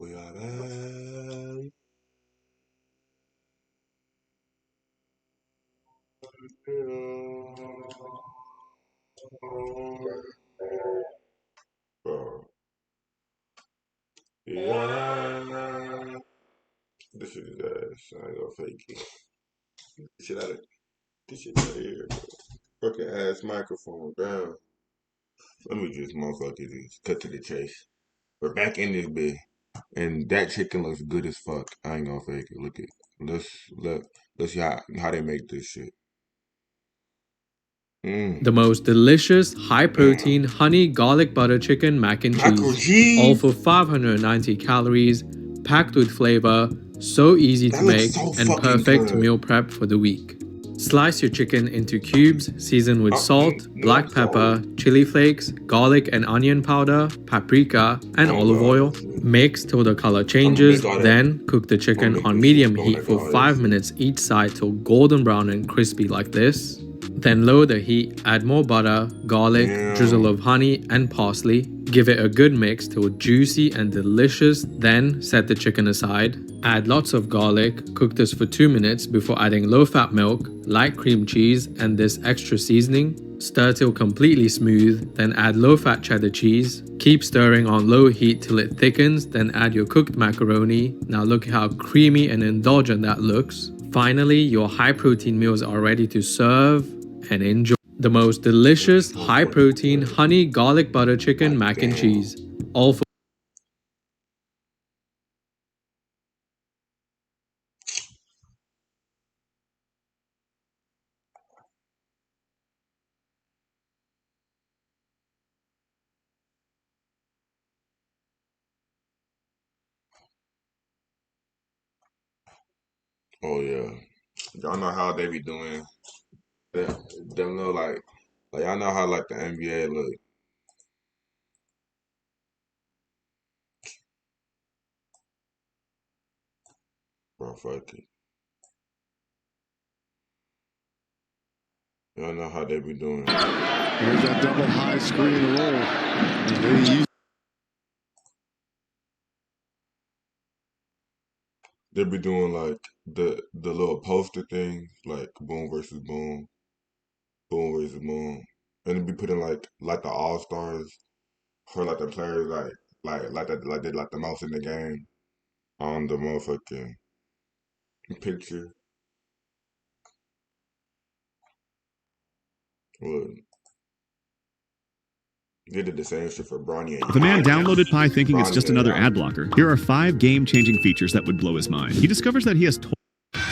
We are back. Bro. Yeah. This shit is ass. I ain't gonna fake it. This shit out of here, bro. Fucking ass microphone down. Let me just motherfucker just cut to the chase. We're back in this bit. And that chicken looks good as fuck. I ain't gonna fake it. Look at let's see how they make this shit. The most delicious, high-protein, honey garlic butter chicken mac and cheese. All for 590 calories, packed with flavor, so easy to make, and perfect meal prep for the week. Slice your chicken into cubes, season with salt, black pepper, chili flakes, garlic and onion powder, paprika, and olive oil. Mix till the color changes, then cook the chicken on medium heat for 5 minutes each side till golden brown and crispy like this. Then lower the heat, add more butter, garlic, drizzle of honey, and parsley. Give it a good mix till juicy and delicious, then set the chicken aside. Add lots of garlic, cook this for 2 minutes before adding low-fat milk, light cream cheese, and this extra seasoning. Stir till completely smooth, then add low-fat cheddar cheese. Keep stirring on low heat till it thickens, then add your cooked macaroni. Now look how creamy and indulgent that looks. Finally, your high-protein meals are ready to serve and enjoy. The most delicious, high-protein, honey garlic butter chicken mac and cheese. All for Oh yeah. Y'all know how they be doing them little like y'all know how like the NBA look. Bro, fuck it. Y'all know how they be doing. There's that double high screen roll. They be doing like the little poster things, like boom versus boom, boom versus boom, and they be putting like the all stars for like the players like they like the most in the game on the motherfucking picture. Look. They did the same shit for Bronny. The man downloaded Pi thinking it's just another ad blocker. Here are 5 game-changing features that would blow his mind. He discovers that he has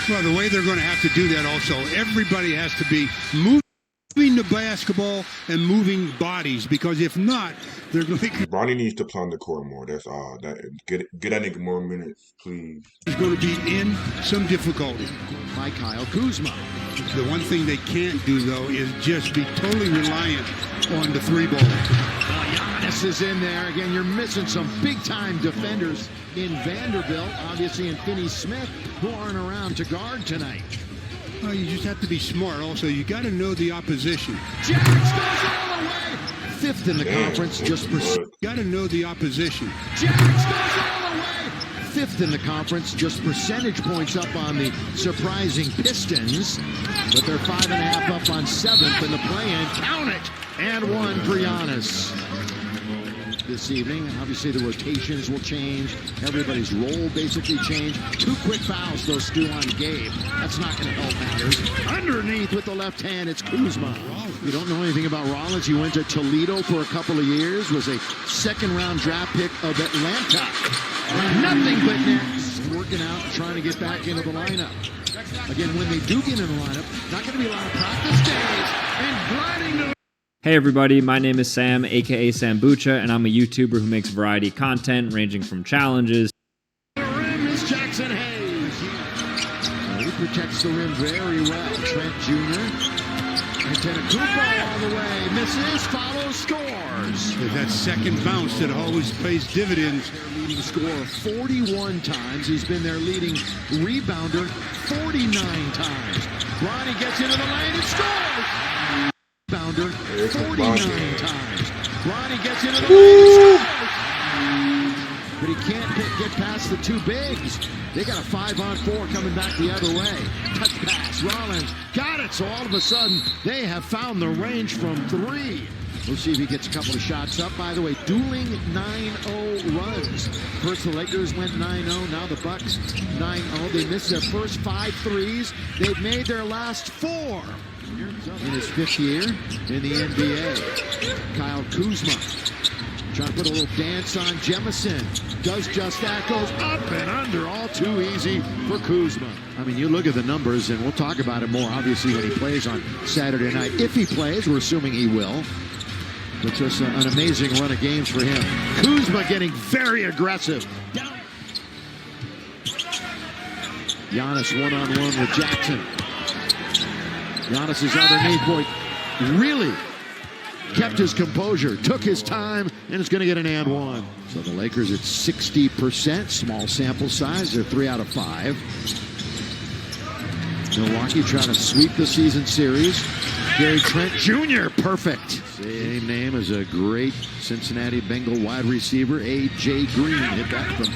well, the way they're going to have to do that also, everybody has to be moving the basketball and moving bodies, because if not, they're going to... Bronny needs to play on the court more, that's all. Get that nigga more minutes, please. He's going to be in some difficulty. By Kyle Kuzma. The one thing they can't do, though, is just be totally reliant on the three ball. Giannis is in there. Again, you're missing some big-time defenders in Vanderbilt, obviously, and Finney Smith, who aren't around to guard tonight. Well, you just have to be smart. Also, you got to know the opposition. Jax goes all the way. 5th in the conference, just for... Got to know the opposition. Jax goes all the way. 5th in the conference, just percentage points up on the surprising Pistons, but they're 5.5 up on 7th in the play-in. Count it, and 1 for Giannis. This evening, obviously the rotations will change. Everybody's role basically change. 2 quick fouls, though, Stu, on Gabe. That's not going to help matters. Underneath with the left hand, it's Kuzma. You don't know anything about Rollins. He went to Toledo for a couple of years, was a 2nd-round draft pick of Atlanta. Nothing but nets. Working out, trying to get back into the lineup. Again, when they do get in the lineup, not going to be a lot of practice days. And grinding to... Hey everybody, my name is Sam, aka Sambucha, and I'm a YouTuber who makes variety content ranging from challenges. The rim is Jackson Hayes. He protects the rim very well. Trent Jr. Antetokounmpo all the way. Misses, follows, scores. That second bounce that always pays dividends. Their leading scorer 41 times. He's been their leading rebounder 49 times. Bronny gets into the lane and scores. Rebounder 49 times. Bronny gets into the lane and scores. Pretty can't get past the two bigs. They got a 5-on-4 coming back the other way. Touch pass, Rollins got it. So all of a sudden, they have found the range from 3. We'll see if he gets a couple of shots up. By the way, dueling 9-0 runs. First the Lakers went 9-0, now the Bucks 9-0. They missed their first 5 threes. They've made their last 4. In his 5th year in the NBA, Kyle Kuzma trying to put a little dance on Jemison. Does just that, goes up and under, all too easy for Kuzma. I mean, you look at the numbers, and we'll talk about it more, obviously, when he plays on Saturday night. If he plays, we're assuming he will. But just an amazing run of games for him. Kuzma getting very aggressive. Giannis one-on-one with Jackson. Giannis is underneath, boy, really kept his composure, took his time, and is going to get an and 1. So the Lakers at 60%, small sample size. They're 3 out of 5. Milwaukee trying to sweep the season series. Gary Trent Jr., perfect. Same name as a great Cincinnati Bengal wide receiver, A.J. Green. Hit that from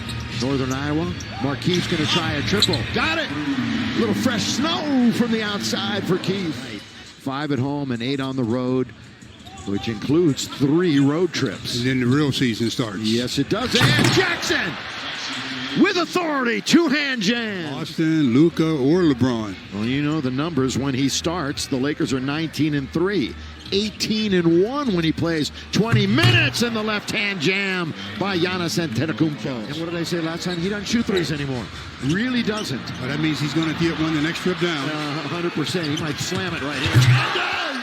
Northern Iowa. Marquise going to try a triple. Got it! A little fresh snow from the outside for Keith. 5 at home and 8 on the road, which includes 3 road trips. And then the real season starts. Yes, it does. And Jackson with authority, 2-hand jam. Austin, Luka, or LeBron. Well, you know the numbers when he starts. The Lakers are 19-3. 18-1 when he plays 20 minutes in the left-hand jam by Giannis Antetokounmpo. And what did I say last time? He doesn't shoot threes anymore. Really doesn't. But that means he's going to get one the next trip down. 100%. He might slam it right here. He does!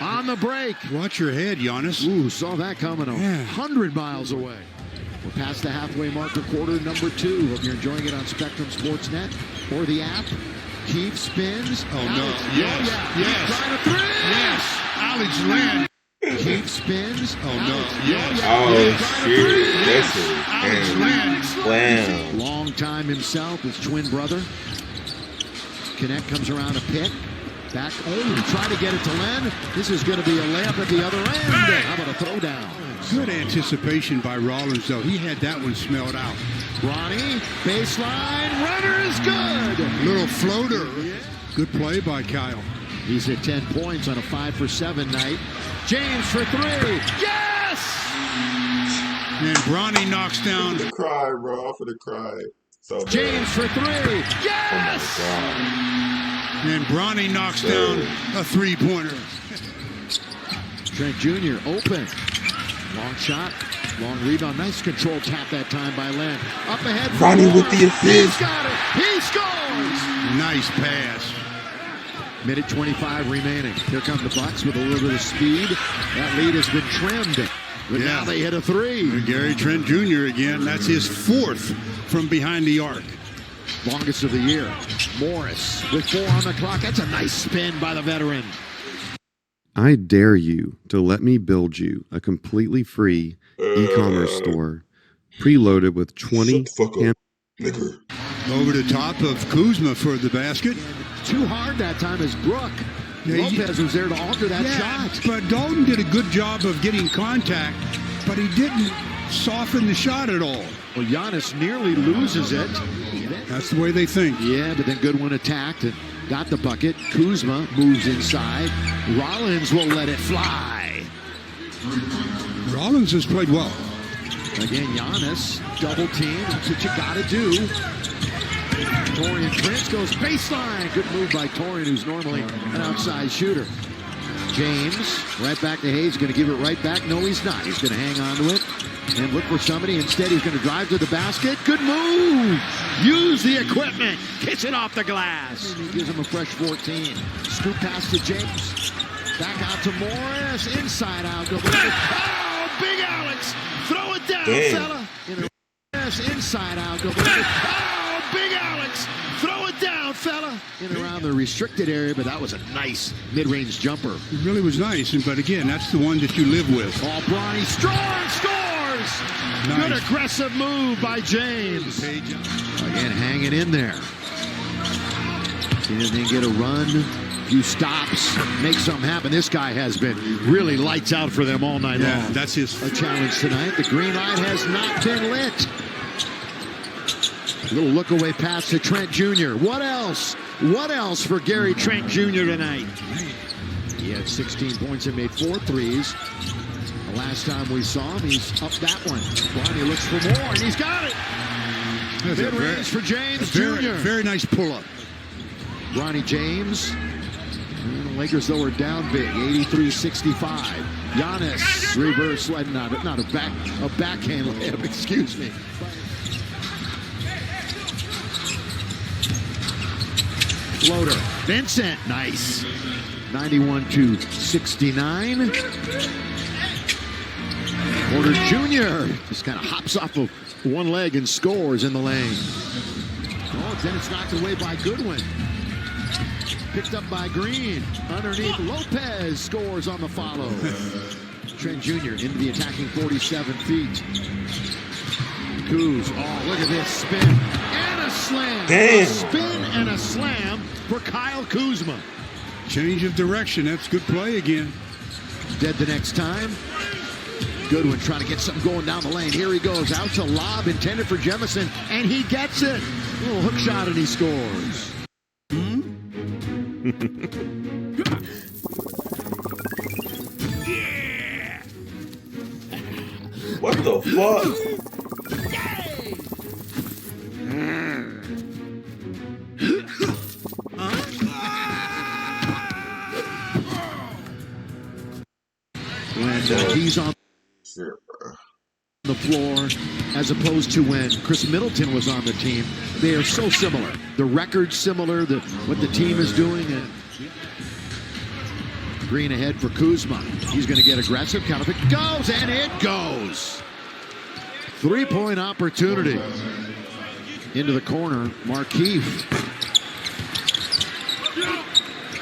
On the break. Watch your head, Giannis. Ooh, saw that coming 100 miles away. We're past the halfway mark of quarter number 2. Hope you're enjoying it on Spectrum Sportsnet or the app. Keith spins. Oh, no. Alex. Yes. Oh, yeah. Yes. Trying to 3. Yes. Alex land. Keith spins. Oh, no. Alex. Yes. Oh, shit. That's Alex it. land. Wow. Long time himself, his twin brother. Connect comes around a pick. Back. Oh, try to get it to Len. This is going to be a layup at the other end. How about a throwdown? Good anticipation by Rollins, though. He had that one smelled out. Ronnie, baseline, runner is good. Little floater. Good play by Kyle. He's at 10 points on a 5-for-7 night. James for 3. Yes! And Bronny knocks down. I'm finna cry, bro. I'm finna cry. So bad. James for 3. Yes! Oh my God. And Bronny knocks down a 3-pointer. Trent Jr. open. Long shot. Long rebound. Nice control tap that time by Len. Up ahead. Ronnie with the assist. He's got it. He scores. Nice pass. Minute 25 remaining. Here come the Bucks with a little bit of speed. That lead has been trimmed. But now they hit a 3. And Gary Trent Jr. again. That's his 4th from behind the arc. Longest of the year. Morris with 4 on the clock. That's a nice spin by the veteran. I dare you to let me build you a completely free e-commerce store preloaded with 20 nigga. Over the top of Kuzma for the basket. Too hard that time as Brook. Lopez was there to alter that shot. But Dalton did a good job of getting contact, but he didn't soften the shot at all. Well, Giannis nearly loses it. That's the way they think. Yeah, but then Goodwin attacked and got the bucket. Kuzma moves inside. Rollins will let it fly. Rollins has played well. Again, Giannis, double team. That's what you got to do. Torian Prince goes baseline. Good move by Torian, who's normally an outside shooter. James, right back to Hayes, going to give it right back. No, he's not. He's going to hang on to it and look for somebody. Instead, he's going to drive to the basket. Good move. Use the equipment. Kicks it off the glass. He gives him a fresh 14. Scoop pass to James. Back out to Morris. Inside out. Oh, Big Alex. Throw it down, fella. Morris inside out. Oh, Big Alex. Throw it down, fella. In around the restricted area, but that was a nice mid-range jumper. It really was nice, but again, that's the one that you live with. Oh, Bronny strong scores. Nice. Good aggressive move by James. Again, hanging in there. See if they get a run, few stops, make something happen. This guy has been really lights out for them all night long. That's his a challenge tonight. The green light has not been lit. Little look away pass to Trent Jr. What else? What else for Gary Trent Jr. tonight? He had 16 points and made 4 threes. The last time we saw him, he's up that one. Bronny looks for more, and he's got it. Mid-range for James Jr. Very nice pull-up. Bronny James. And the Lakers, though, are down big, 83-65. Giannis reverse, not a backhand layup, excuse me. Floater. Vincent, nice. 91-69. Porter Jr. just kind of hops off of one leg and scores in the lane. Oh, then it's knocked away by Goodwin. Picked up by Green. Underneath, Lopez scores on the follow. Trent Jr. into the attacking 47 feet. Kuz, oh, look at this spin. And a slam. Damn. A spin and a slam for Kyle Kuzma. Change of direction. That's good play again. Dead the next time. Goodwin trying to get something going down the lane. Here he goes. Out to lob intended for Jemison. And he gets it. A little hook shot and he scores. Yeah. What the fuck? When he's on the floor, as opposed to when Chris Middleton was on the team, they are so similar. The record's similar, what the team is doing. And Green ahead for Kuzma. He's going to get aggressive. Counterpick goes, and it goes. 3-point opportunity. Into the corner, Markieff.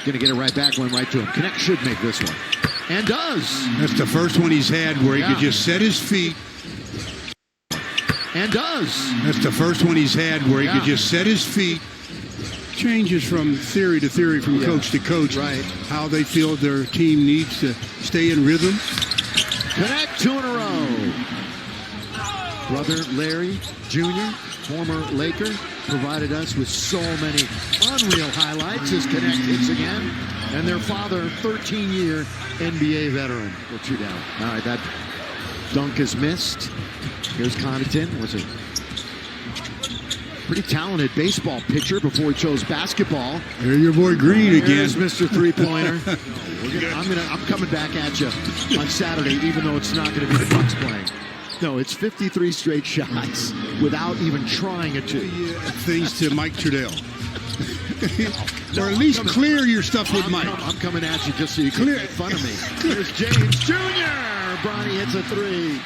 Going to get it right back, went right to him. Connect should make this one. And does. That's the first one he's had where he could just set his feet. And does. That's the first one he's had where he could just set his feet. Changes from theory to theory, from coach to coach. Right. How they feel their team needs to stay in rhythm. Connect 2 in a row. Brother Larry Jr., former Laker, provided us with so many unreal highlights as Connect hits again. And their father, 13-year NBA veteran. Go 2 down. All right, that dunk is missed. Here's Connaughton. Was a pretty talented baseball pitcher before he chose basketball. There's your boy Green again. Here's Mr. Three-pointer. I'm coming back at you on Saturday, even though it's not going to be the Bucks playing. No, it's 53 straight shots without even trying it to. Things to Mike Trudell. Or at least clear your stuff with Mike. I'm coming at you just so you can make fun of me. Here's James Jr. Bronny hits a 3.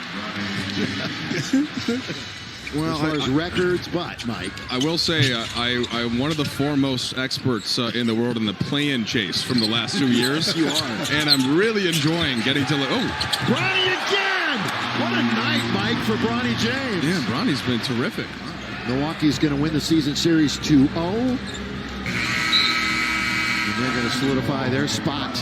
Well, as far as records, but Mike, I will say I'm one of the foremost experts in the world in the play-in chase from the last 2 years. You are, and I'm really enjoying getting to Bronny again! What a night, Mike, for Bronny James. Yeah, Bronny's been terrific. Milwaukee's going to win the season series 2-0. And they're going to solidify their spot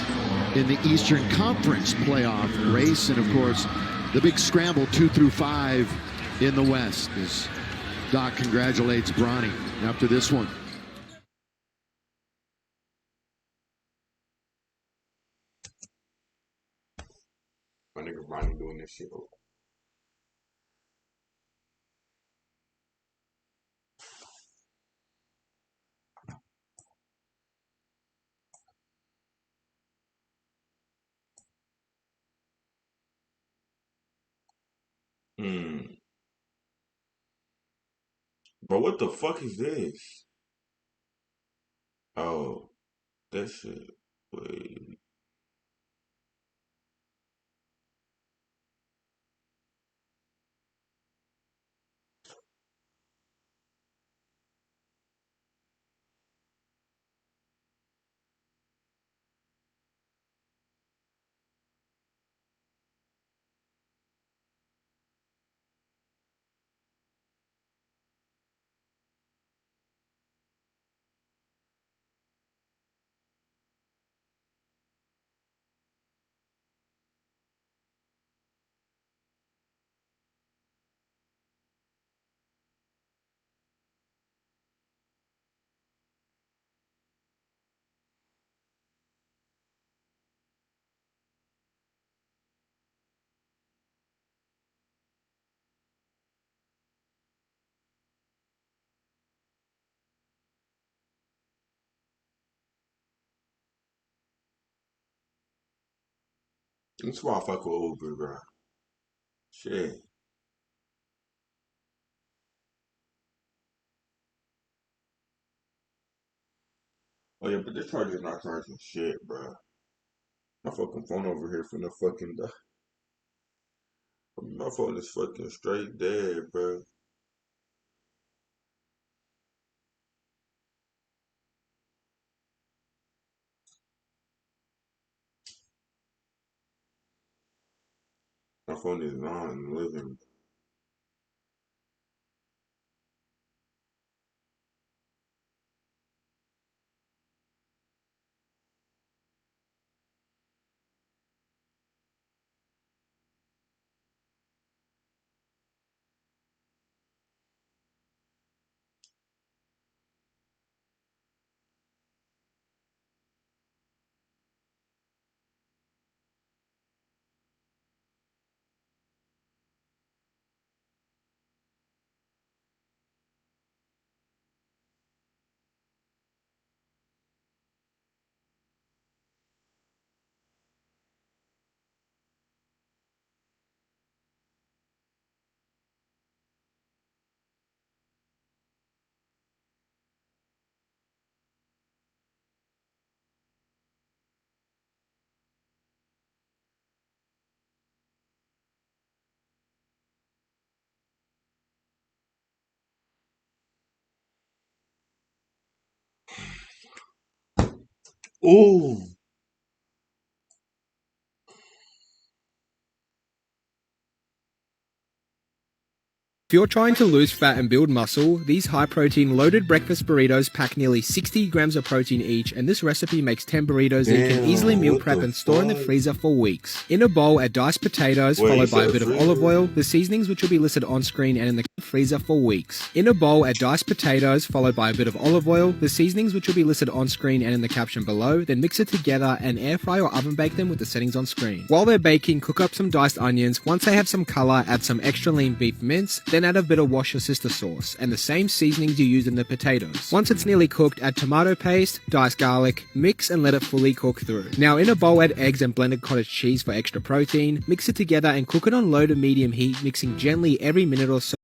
in the Eastern Conference playoff race. And, of course, the big scramble 2 through 5 in the West as Doc congratulates Bronny after this one. My nigga Bronny doing this shit. But what the fuck is this? Oh, that shit. Wait. That's why I fuck with Uber, bro. Shit. Oh yeah, but this charger's not charging shit, bro. My fucking phone over here finna fucking die. My phone is fucking straight dead, bro. My phone is not in the living room. Ooh. If you're trying to lose fat and build muscle, these high-protein loaded breakfast burritos pack nearly 60 grams of protein each, and this recipe makes 10 burritos that you can easily meal prep and store in the freezer for weeks. In a bowl, add diced potatoes, followed by a bit of olive oil, the seasonings which will be listed on screen and in the freezer for weeks. In a bowl, add diced potatoes, followed by a bit of olive oil, the seasonings which will be listed on screen and in the caption below, then mix it together and air fry or oven bake them with the settings on screen. While they're baking, cook up some diced onions. Once they have some color, add some extra lean beef mince, then add a bit of wash your sister sauce and the same seasonings you used in the potatoes. Once it's nearly cooked, add tomato paste, diced garlic, mix and let it fully cook through. Now in a bowl, add eggs and blended cottage cheese for extra protein, mix it together and cook it on low to medium heat, mixing gently every minute or so.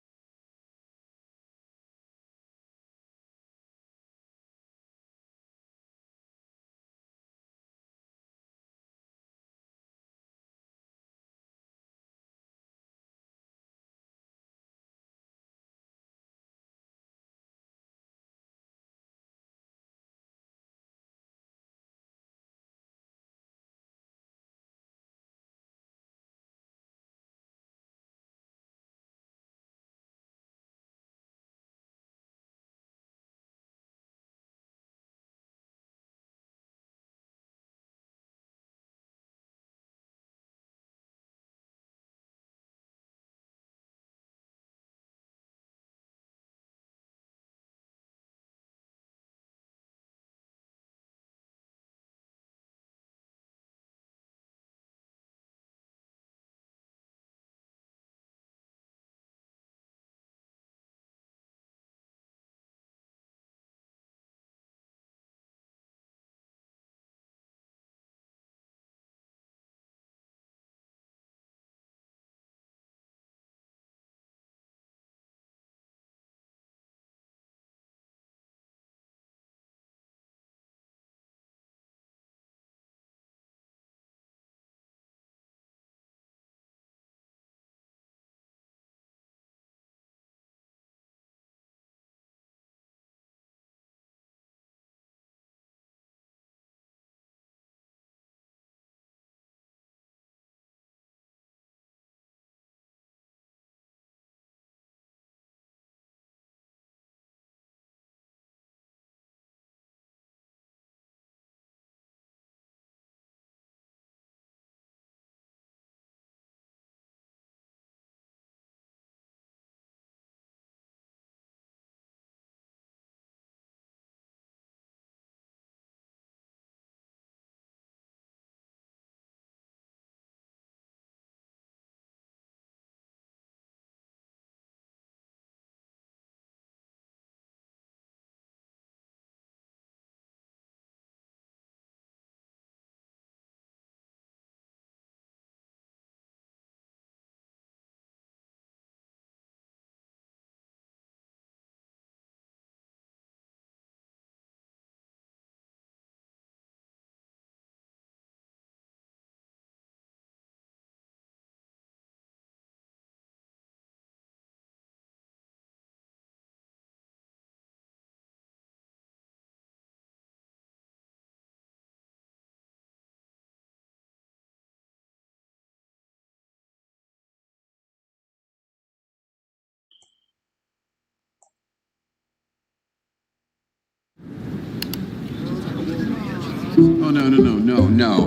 Oh, no.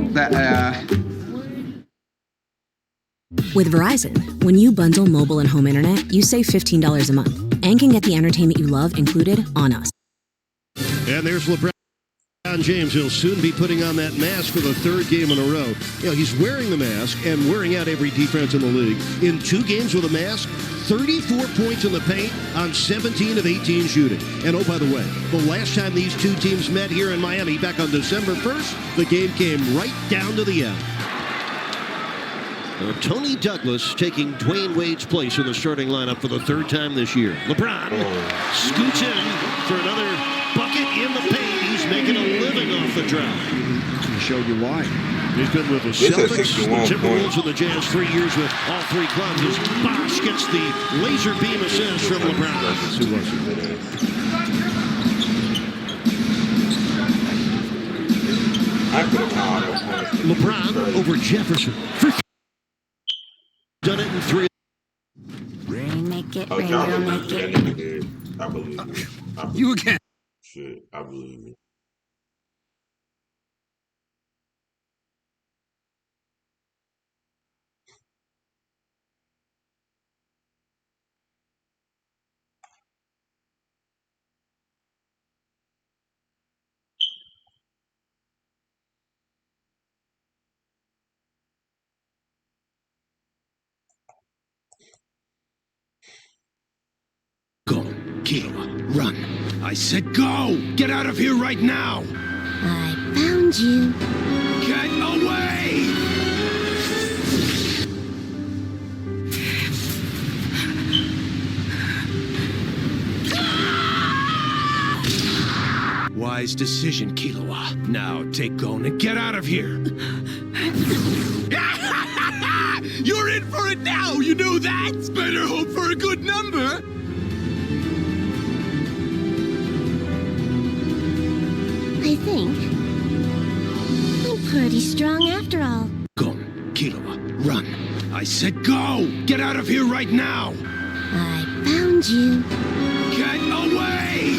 With Verizon, when you bundle mobile and home internet, you save $15 a month and can get the entertainment you love included on us. And there's LeBron James. He'll soon be putting on that mask for the third game in a row. You know, he's wearing the mask and wearing out every defense in the league. In 2 games with a mask, 34 points in the paint on 17 of 18 shooting. And oh, by the way, the last time these two teams met here in Miami back on December 1st, the game came right down to the end. Tony Douglas taking Dwayne Wade's place in the starting lineup for the 3rd time this year. LeBron scoots in for another bucket in the paint. He's making a living off the drop. Can show you why. He's been with the Celtics, the Timberwolves, and the Jazz 3 years with all 3 clubs. As Bosh gets the laser beam assist from LeBron. Who was it? LeBron over Jefferson. Done it in 3. Rain make it, rain will make it. I believe it. You again. Shit, I believe it. Go, Kayla, run. I said go! Get out of here right now! I found you. Get away! Wise decision, Killua. Now take Gon and get out of here. You're in for it now, you know that? Better hope for a good number. I think I'm pretty strong after all. Gon, Killua, run. I said go! Get out of here right now! I found you. Get away!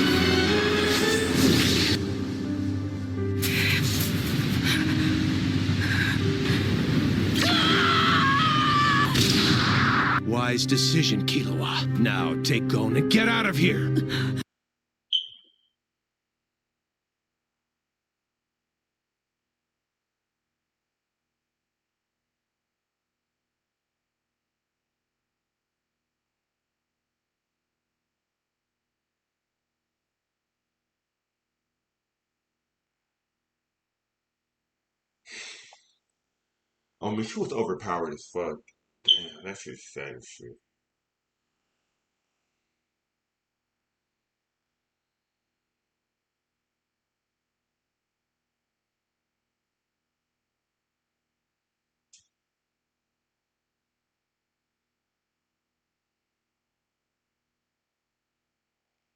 Wise decision, Killua. Now take Gon and get out of here. Oh, man, she was overpowered as fuck. Damn, that shit's sad as shit.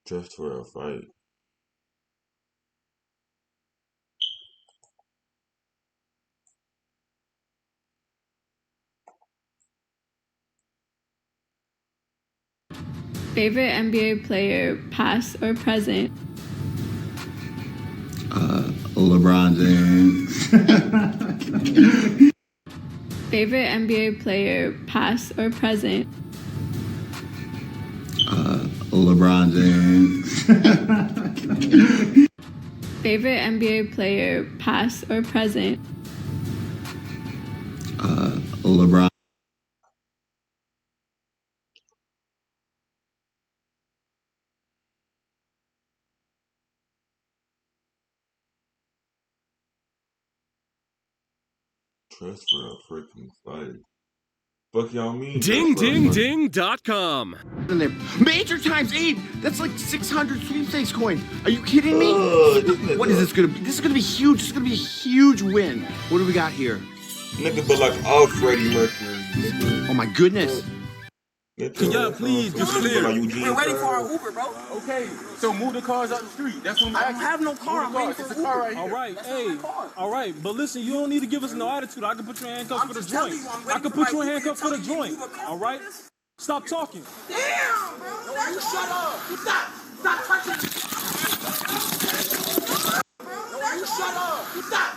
Just for a fight. Favorite NBA player, past or present? LeBron James. Favorite NBA player, past or present? LeBron James. Favorite NBA player, past or present? LeBron. Trust for a freaking fight. Fuck y'all mean? DingDingDing.com. Major times 8. That's like 600 sweepstakes coins. Are you kidding me? What is this gonna be? This is gonna be huge. This is gonna be a huge win. What do we got here? Nigga, but like all Freddie Mercury. Nigga. Oh my goodness. Can y'all please get clear? We're waiting for our Uber, bro. Okay, so move the cars out the street. That's what I don't have no car. I'm waiting for the car right here. All right, hey, all right, but listen, you don't need to give us no attitude. I can put you in handcuffs for the joint. I can put you in handcuffs for the joint. All right, stop talking. Damn, bro. No, you shut up. Stop touching. Bro, you shut up. Stop.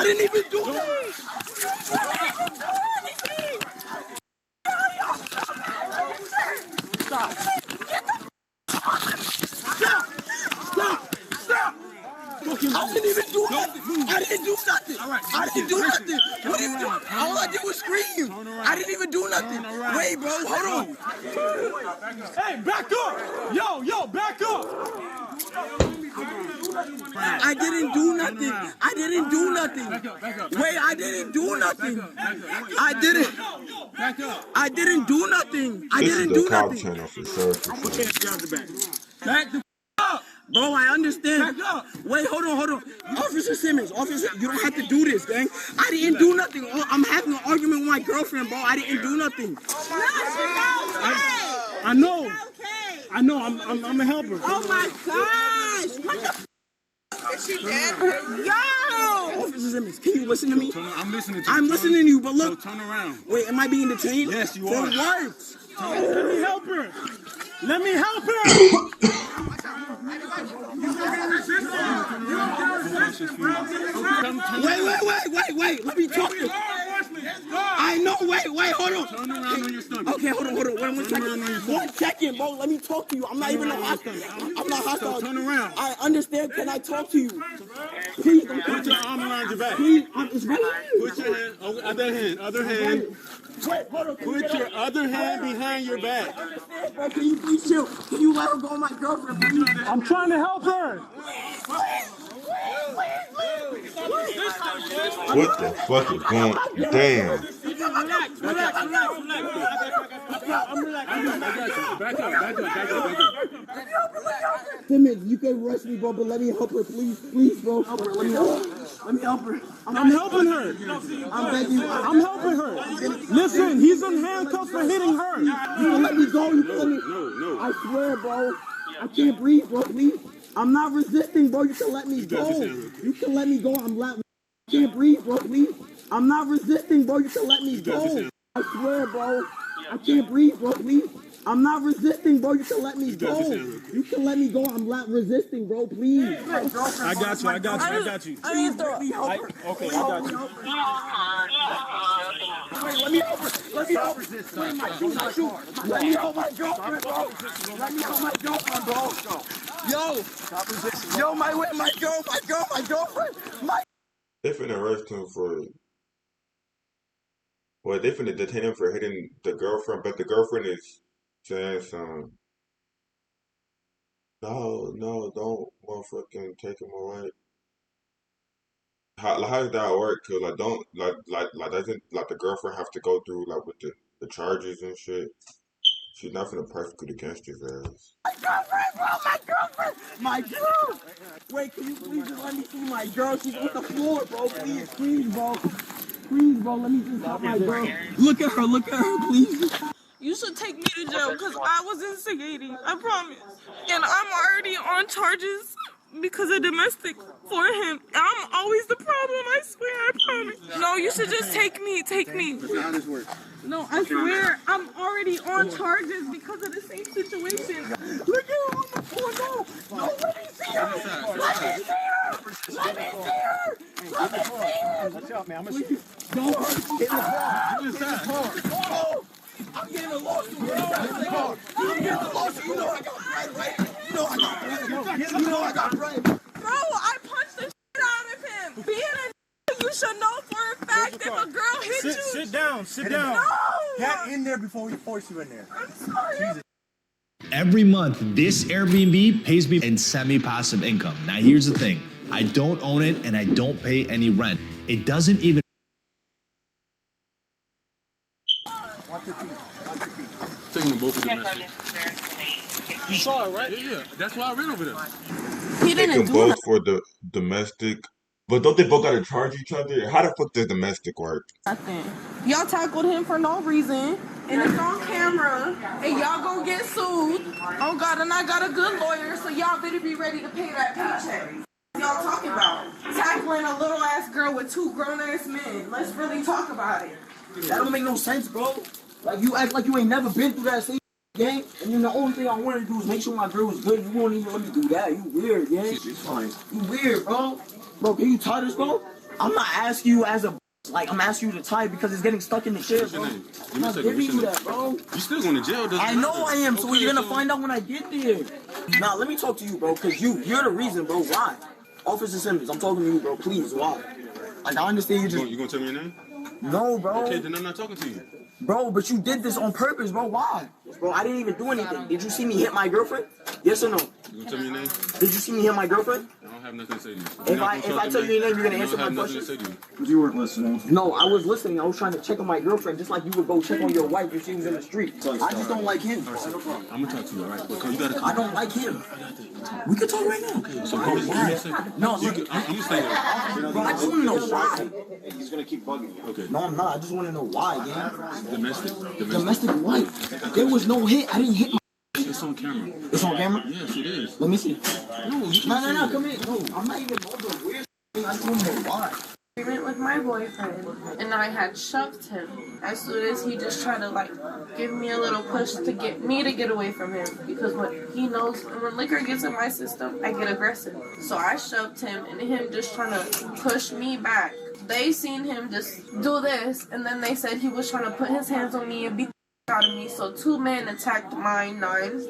I didn't even do anything. Stop. Stop. I didn't even do nothing. I didn't do nothing. I didn't do nothing. What are you doing? All I did was scream. I didn't even do nothing. Wait, bro, hold on. Hey, back up. Yo, back up. I didn't do nothing. I didn't do nothing. Wait, I didn't do nothing. I didn't do nothing. I didn't do nothing. Channel for sure. Back the up. Bro, I understand. Back up. Wait, hold on. Officer Simmons, you don't have to do this, gang. I didn't do nothing. I'm having an argument with my girlfriend, bro. I didn't do nothing. I know. I'm a helper. Oh my gosh. What the f is she dead? Yo! Officer Simmons, can you listen to me? I'm listening to you. I'm listening to you, but look. So turn around. Wait, am I being detained? Yes, you For are. what? Let me help her. Wait. Let me talk to you. I know. Wait. Hold on. Turn around on your stomach. Okay, hold on. 1 second. 1 second, bro. Let me talk to you. I'm not even hostile. I'm not hostile. Turn around. I understand. Can I talk to you? Please don't put your arm around your back. Please, it's right here. Put your hand. Other hand. Wait, hold on. Put your other hand behind your back. Bro, can you please chill? Can you let her go on my girlfriend, please? I'm trying to help her. What the fuck is going on? Damn. Relax. Back up. Simmons, you can rush me, bro, but let me help her, please, bro. Let me help her. I'm helping her. I'm begging you. I'm helping her. Listen, he's in handcuffs for hitting her. You can let me go. No. I swear, bro. I can't breathe, bro. Please. I'm not resisting, bro. You can let me go. I can't breathe, bro. Please. I'm not resisting, bro. You can let me go. I swear, bro. I can't breathe, bro. Please. I'm not resisting, bro. You can let me go. You can let me go. I'm not resisting, bro. Please. I got you. I need to help her. Okay, I got you. Wait, let me help her. Let me help my girlfriend, bro. Yo, my girlfriend. They finna arrest him for. Well, they finna detain him for hitting the girlfriend, but the girlfriend is saying some. No, don't motherfucking take him away. How does that work? Cause don't doesn't the girlfriend have to go through with the charges and shit? She's not finna prosecute against his ass. My girl. Wait, can you please just let me see my girl? She's on the floor, bro. Please, bro. Let me just help my girl. Look at her, please. You should take me to jail because I was instigating. I promise. And I'm already on charges because of domestic for him. I'm always the problem, I swear, I promise. No, you should just take me. That's not how this works. No, I swear, I'm already on charges because of the same situation. Look at her on the floor, no, let me see her. Watch out, man. I'm Get in the car. I'm getting a lawsuit. You know I got bread. Bro, I punched the shit out of him. Being a you should know for a fact if a girl hits you. Sit down. No! Get in there before we force you in there. I'm sorry. Jesus. Every month, this Airbnb pays me in semi-passive income. Now, here's the thing. I don't own it, and I don't pay any rent. It doesn't even... Taking them both of them. You saw it, right? Yeah. That's why I ran over there. He They didn't can do both nothing. for the domestic, but don't they both gotta charge each other? How the fuck does domestic work? Y'all tackled him for no reason, and it's on camera, and y'all gonna get sued. Oh God, and I got a good lawyer, so y'all better be ready to pay that paycheck. Y'all talking about tackling a little ass girl with 2 grown ass men. Let's really talk about it. That don't make no sense, bro. Like, you act like you ain't never been through that same gang, and then the only thing I wanted to do was make sure my girl was good. You won't even let me do that. You weird, gang. She's fine. You weird, bro. Bro, can you tie this, bro? I'm not asking you as a like. I'm asking you to tie because it's getting stuck in the chair, bro. I'm not giving you that, bro. You still going to jail? I know I am. So you're gonna find out when I get there. Nah, let me talk to you, bro. Cause you're the reason, bro. Why? Officer Simmons, I'm talking to you, bro. Please, why? Like I understand you just. You gonna tell me your name? No, bro. Okay, then I'm not talking to you. Bro, but you did this on purpose, bro. Why? Bro, I didn't even do anything. Did you see me hit my girlfriend? Yes or no? You gonna tell me your name? Did you see me hit my girlfriend? I don't have nothing to say to you. If I tell you your name, you're gonna answer my question? You weren't listening. No, I was listening. I was trying to check on my girlfriend, just like you would go check on your wife if she was in the street. I just don't like him. I'm gonna talk to you, alright? Because you gotta. I don't like him. We can talk right now. Okay, so go ahead. No, I'm gonna stay there. Bro, I just want to know why. He's gonna keep bugging you. Okay. No, I'm not. I just want to know why, gang. Domestic what? There was no hit. I didn't hit my. It's on camera. It's on camera? Yes, it is. Let me see. No, come here. No, I'm not even over the weird thing. I just want to know why. Agreement with my boyfriend, and I had shoved him as soon as he just tried to like give me a little push to get me to get away from him, because what he knows, when liquor gets in my system, I get aggressive. So I shoved him, and him just trying to push me back. They seen him just do this, and then they said he was trying to put his hands on me and beat the out of me. So 2 men attacked my 9,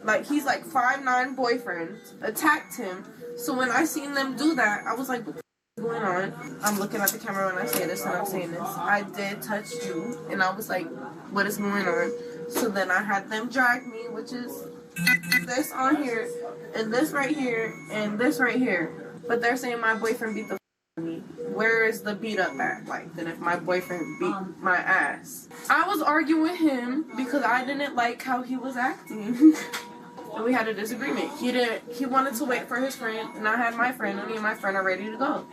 like he's like 5'9" boyfriend attacked him. So when I seen them do that, I was like, going on? I'm looking at the camera when I say this, and I'm saying this. I did touch you, and I was like, what is going on? So then I had them drag me, which is this on here, and this right here, and this right here. But they're saying my boyfriend beat the f out of me. Where is the beat up at? Like, then if my boyfriend beat my ass. I was arguing with him because I didn't like how he was acting. And we had a disagreement. He wanted to wait for his friend, and I had my friend, and me and my friend are ready to go.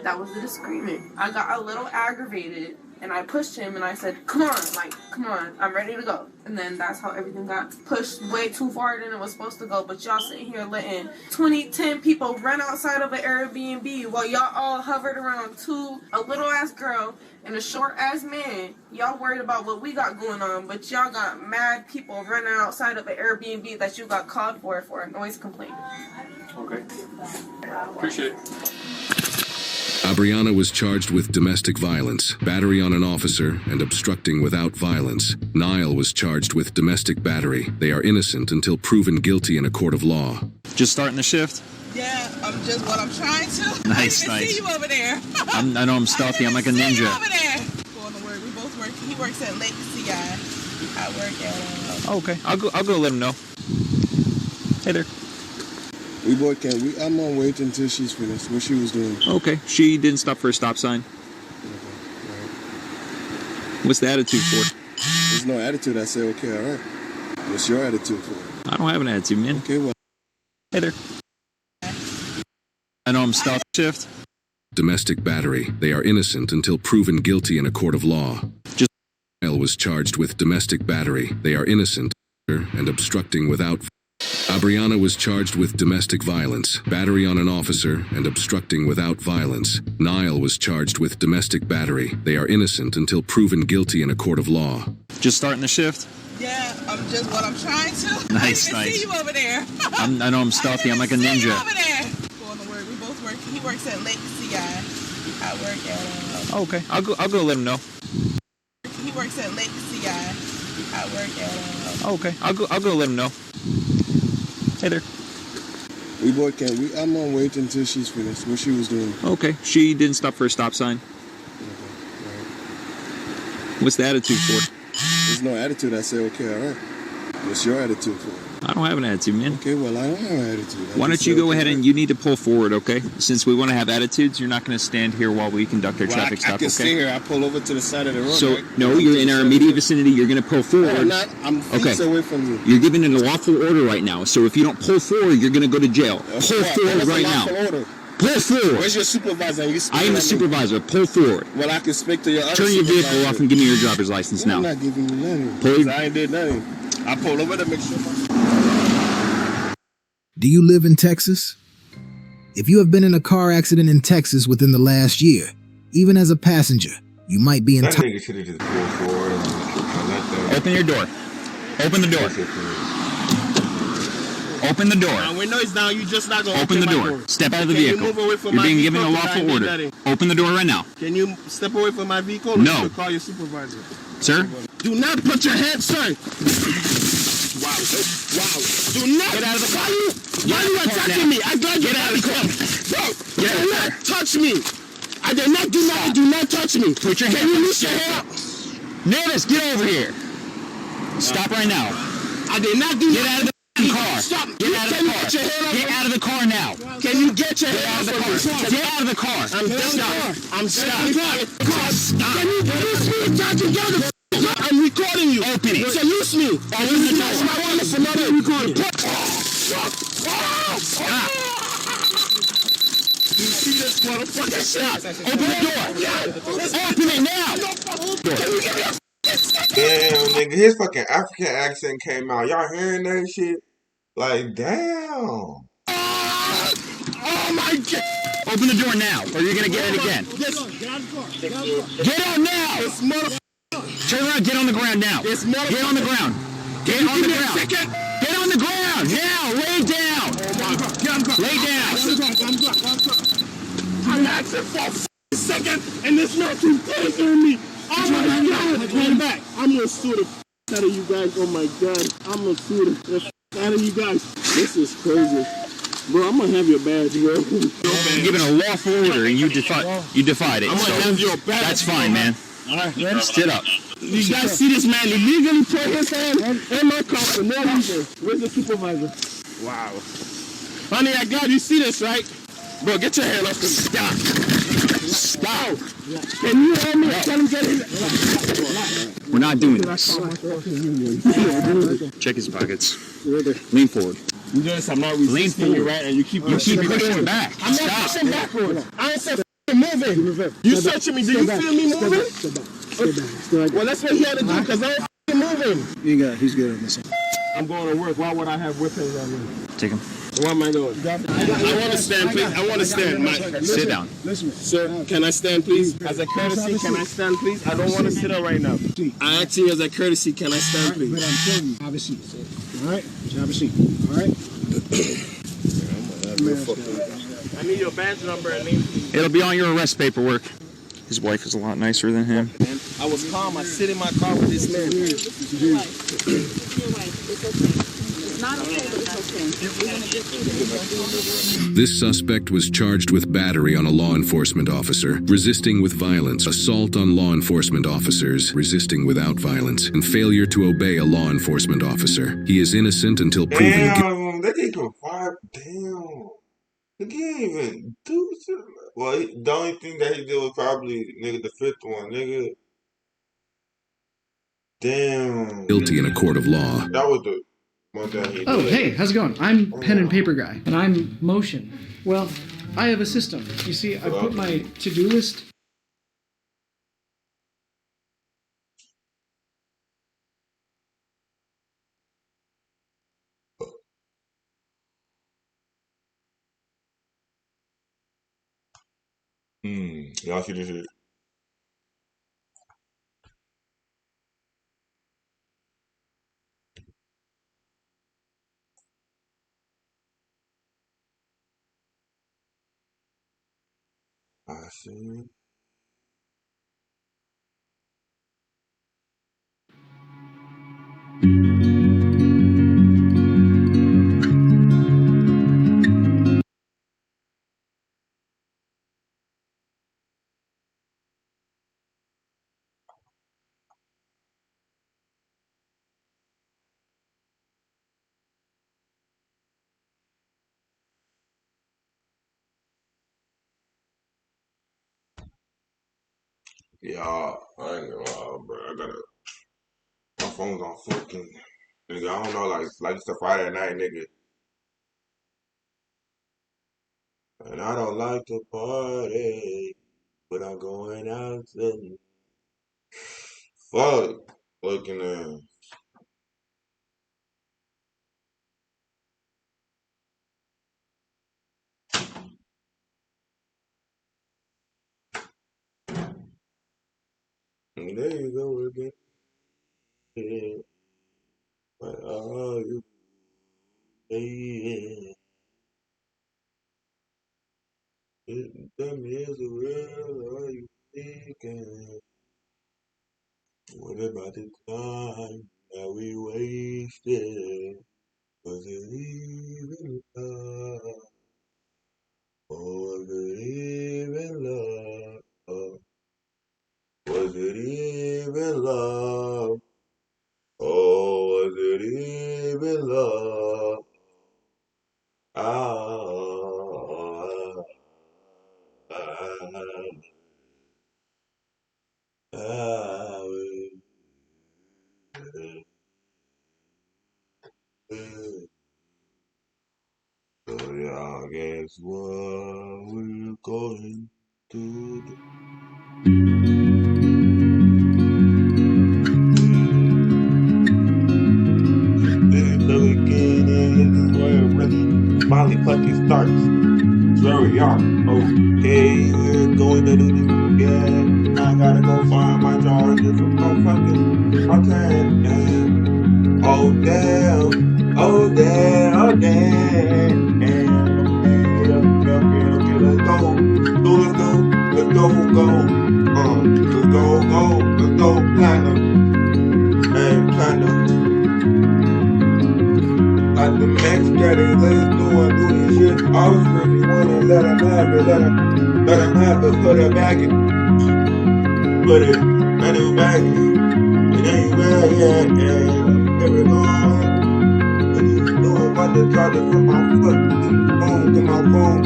That was the disagreement. I got a little aggravated, and I pushed him, and I said, come on, I'm ready to go. And then that's how everything got pushed way too far than it was supposed to go. But y'all sitting here letting 10 people run outside of an Airbnb while y'all all hovered around a little ass girl and a short ass man. Y'all worried about what we got going on, but y'all got mad people running outside of an Airbnb that you got called for a noise complaint. Okay. Appreciate it. Abriana was charged with domestic violence, battery on an officer, and obstructing without violence. Niall was charged with domestic battery. They are innocent until proven guilty in a court of law. Just starting the shift? Yeah, I'm trying to. Nice, I nice. see you over there. I know I'm stealthy. I'm like a ninja. See you over there. Going to work. We both work. He works at Lake CI. I work at. Okay, I'll go let him know. Hey there. We both can. I'm on wait until she's finished. What she was doing. Okay, she didn't stop for a stop sign. What's the attitude for? There's no attitude. I say, okay, all right. What's your attitude for? I don't have an attitude, man. Okay, well. Hey there. I know I'm stealth shift. Domestic battery. They are innocent until proven guilty in a court of law. Niall was charged with domestic battery. They are innocent and obstructing without. Abriana was charged with domestic violence, battery on an officer, and obstructing without violence. Niall was charged with domestic battery. They are innocent until proven guilty in a court of law. Just starting the shift? Yeah, I'm trying to. Nice, I see you over there. I know I'm stealthy. I'm like a ninja. See you over there. Going to work. We both work. He works at Lake CI. I work at. Okay, I'll go let him know. He works at Lake CI. I work at. Okay, I'll go let him know. Hey there. We both can. I'm on wait until she's finished. What she was doing. Okay, she didn't stop for a stop sign. What's the attitude for? There's no attitude. I say, okay, all right. What's your attitude for? I don't have an attitude, man. Okay, well, I don't have an attitude. Why don't you go ahead and you need to pull forward, okay? Since we want to have attitudes, you're not going to stand here while we conduct our traffic stop, okay? I can stay here. I pull over to the side of the road. So, right? no, you're in our immediate vicinity. You're going to pull forward. No, I'm not. I'm feet away from you. You're giving an unlawful order right now. So if you don't pull forward, you're going to go to jail. Pull forward right now. Order? Pull forward. Where's your supervisor? I am a supervisor. Pull forward. Well, I can speak to your other Turn your vehicle supervisor. off and give me your driver's license now. I'm not giving you nothing. Pull. I ain't did nothing. I pulled over to make sure. Do you live in Texas? If you have been in a car accident in Texas within the last year, even as a passenger, you might be That entitled. nigga should have just pulled forward and let them. Open your door. Open the door. Open the door. My window is down. You just not gonna Open the my door. Step out of the Can vehicle. you move away from You're my being vehicle? given a Because I lawful need order. that in. Open the door right now. Can you step away from my vehicle? Or No. you should call your supervisor. Sir? Do not put your hands, sir. Wow. Do not. Get out of the car. Why are you attacking me? I got Get out of the car. Bro, Get do out not there. touch me. I did not do nothing. Do not touch me. Put your Can hand you up. lift your hand up? Nevis, get over here. Stop right now. I did not do Get out of the car. Stop. Get out of Can the you car. get your hand up? Get out of the car now. Can you get your Get out hand of the up? car. Get out of the car. I'm stopped. Can you release me and talk together? I'm recording you. Open it. Release me. Open the door. My wonderful mother recording. You see this motherfucker? Stop. Open the door. Open it now. Damn, nigga, his fucking African accent came out. Y'all hearing that shit? Like, damn. Oh my God. Open the door now, or you're gonna get it again. Get out now. This motherfucker. Turn around. Get on the ground now. This Get on the ground. Get on the ground. Get on the ground now. Lay down. Lay down. I'm asking for a second, and this man keeps tasing me. Oh my God! Turn back. I'm gonna sue the out of you guys. Oh my God! I'm gonna sue the out of you guys. This is crazy, bro. I'm gonna have your badge, bro. You're given a lawful order, and you defied it. I'm gonna have your badge. That's fine, man. All right, Sit up. You guys see this man illegally put his hand in my car for no reason. Where's the supervisor? Wow. Honey, I got you. See this, right? Bro, get your hand off me. Stop. Stop. Can you help me? Tell him get it. We're not doing this. Check his pockets. Lean forward. You notice I'm not resisting you, right? And you keep pushing back. I'm not pushing backwards. I ain't said moving. You searching me. Do you feel me moving? Well, that's what he had to do because I ain't moving. He's good on this. I'm going to work. Why would I have weapons on me? Take him. Where am I going? I want to stand, please. I want to stand. Sit down. Sir, can I stand, please? As a courtesy, can I stand, please? I don't want to sit up right now. I ask you as a courtesy, can I stand, please? But I'm telling you, have a seat. All right? Have a seat. All right? I need your badge number and name, please. It'll be on your arrest paperwork. His wife is a lot nicer than him. I was calm. I sit in my car with this man. Your wife. It's okay. It's not okay, but it's okay. We're gonna get This suspect was charged with battery on a law enforcement officer, resisting with violence, assault on law enforcement officers, resisting without violence, and failure to obey a law enforcement officer. He is innocent until proven guilty. Damn, they gave him 5. Damn. They can't even do shit. Well, the only thing that he did was probably, nigga, the 5th one, nigga. Damn. Guilty in a court of law. That was the one thing he Oh, did. hey, how's it going? I'm pen and paper guy. And I'm motion. Well, I have a system. You see, I put my to-do list. Y'all see this shit? I see. Yeah, I ain't gonna lie, bro. My phone's on fucking, nigga. I don't know, like it's a Friday night, nigga. And I don't like to party, but I'm going out to fuck. Looking at. There you go again. Yeah. But, you Yeah. Tell me, is it real or are you thinking? What about the time that we wasted? Was it even love? Or was it even love? Was it even love? Or was it even love? So y'all guess what we're going to do? This is the beginning, this is where it really Molly Puckett starts. It's where we are. Okay, we're going to do this again. I gotta go find my charger from my fucking okay. Oh damn, oh damn, oh damn. Okay, let's go. Let's go, platinum. And platinum. Like the max got it, let's do this shit. I was really wanna let him have it, put it back in. Put it, I do back in. It ain't bad yet, and here we go. What you doing? About to charge it from my fucking phone to my phone.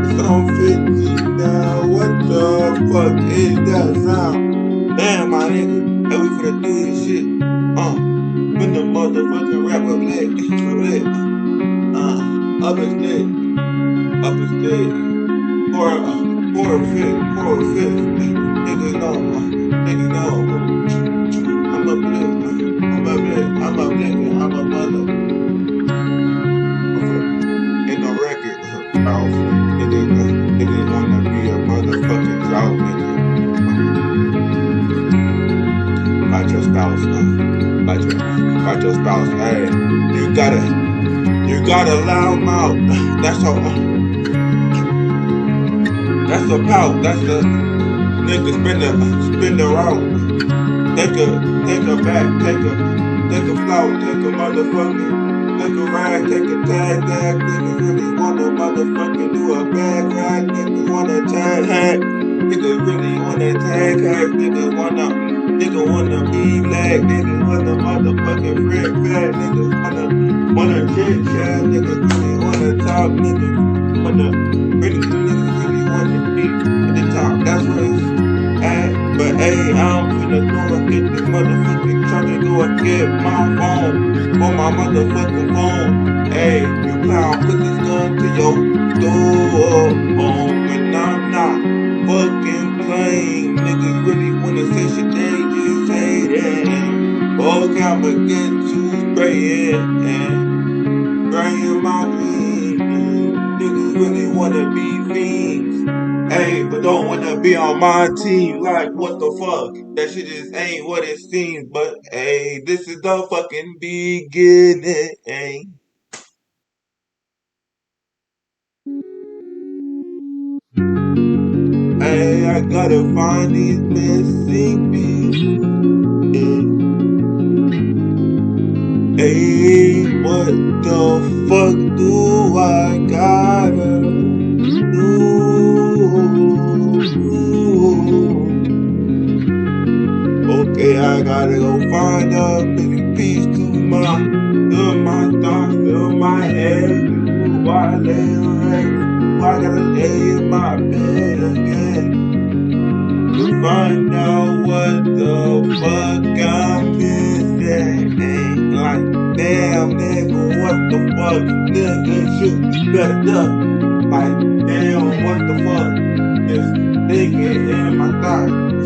It's on 50 now, what the fuck is that sound? Damn, my nigga, hey, we finna do this shit. When the motherfucking rapper lit, up his lit, for a fifth, nigga know, I'm a mother, in the record house, niggas wanna be a motherfucking drought, nigga. Like your spouse, like your spouse, hey, you gotta allow them out. That's a pout. That's the nigga spin the route. Take a back, take a flout, take a motherfucking, take a rag, take a tag. Niggas really wanna motherfucking do a bad rag. Niggas wanna tag hack. Niggas really wanna tag hack. Niggas wanna be lag. Niggas wanna motherfucking red bag. Niggas wanna chit chat. Niggas really wanna talk. Niggas really wanna be at the top. That's where it's at. But hey, I'm finna go and get this motherfucking charger. Go and get my phone on my motherfucking phone. Hey, you clown, put this gun to your door. And I'm not fucking playing. Niggas really wanna say shit, they just hate it. Okay, I'ma get to spraying my weed. Niggas really wanna be fiends. Hey, but don't wanna be on my team. Like, what the fuck? That shit just ain't what it seems. But hey, this is the fucking beginning. Hey, I gotta find these missing pieces. Hey, what the fuck do I gotta do? Okay, I gotta go find a missing piece to my thoughts, to my head. Why I gotta lay in my bed again to find out what the fuck I'm missing. Like, damn, nigga, what the fuck? Nigga, shoot, better duck. Like, damn, what the fuck? Just thinking in my thoughts.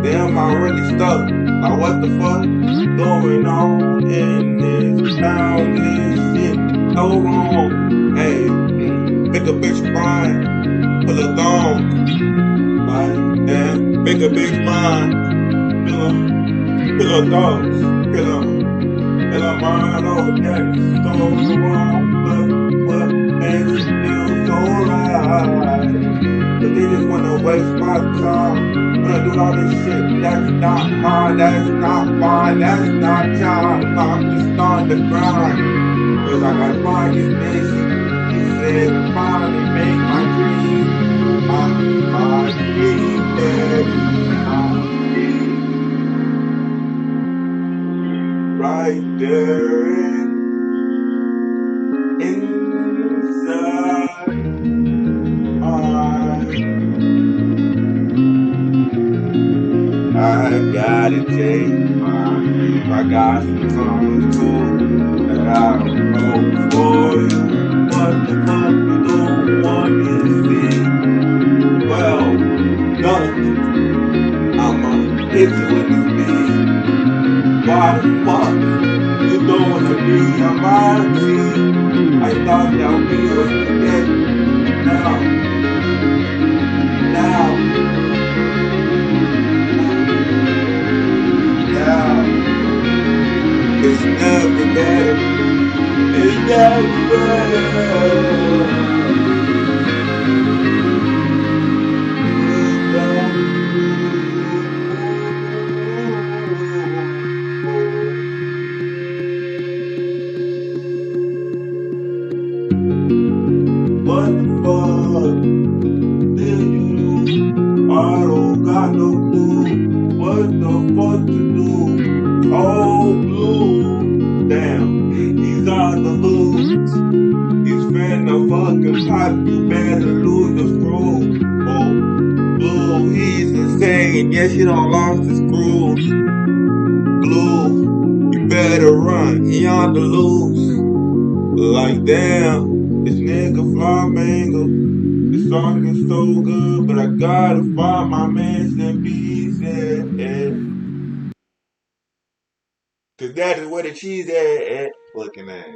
Damn, I'm really stuck. Like, what the fuck going on in this town? This shit so wrong. Hey, make a bitch cry, pull a thong. Like, damn, make a bitch cry, pill her dogs, pill her. And I'm on old daddy, so wrong, but makes me feel so right. But they just wanna waste my time. When I do all this shit, that's not mine, that's not mine, that's not time. I'm just on the grind. Cause I got pockets busy. He said to finally make my dream. My dream, baby. Right there inside. I gotta take mine. I got some songs too that I wrote for you. What the fuck you don't want me to see? Well, nothing. I'ma hit you with this beat. Why the fuck you don't wanna be on my team? I thought that we was together. Now, it's never better. It's never better. What the fuck did you do? I don't got no clue. What the fuck to do? Oh, blue. Damn, he's on the loose. He's finna fucking pop. You better lose the screw. Oh, blue, he's insane. Yes, he done lost his screws. Blue, you better run. He on the loose. Like damn. This nigga Flamingo, this song is so good, but I gotta find my man and bees at. Cause that is where the cheese at looking at.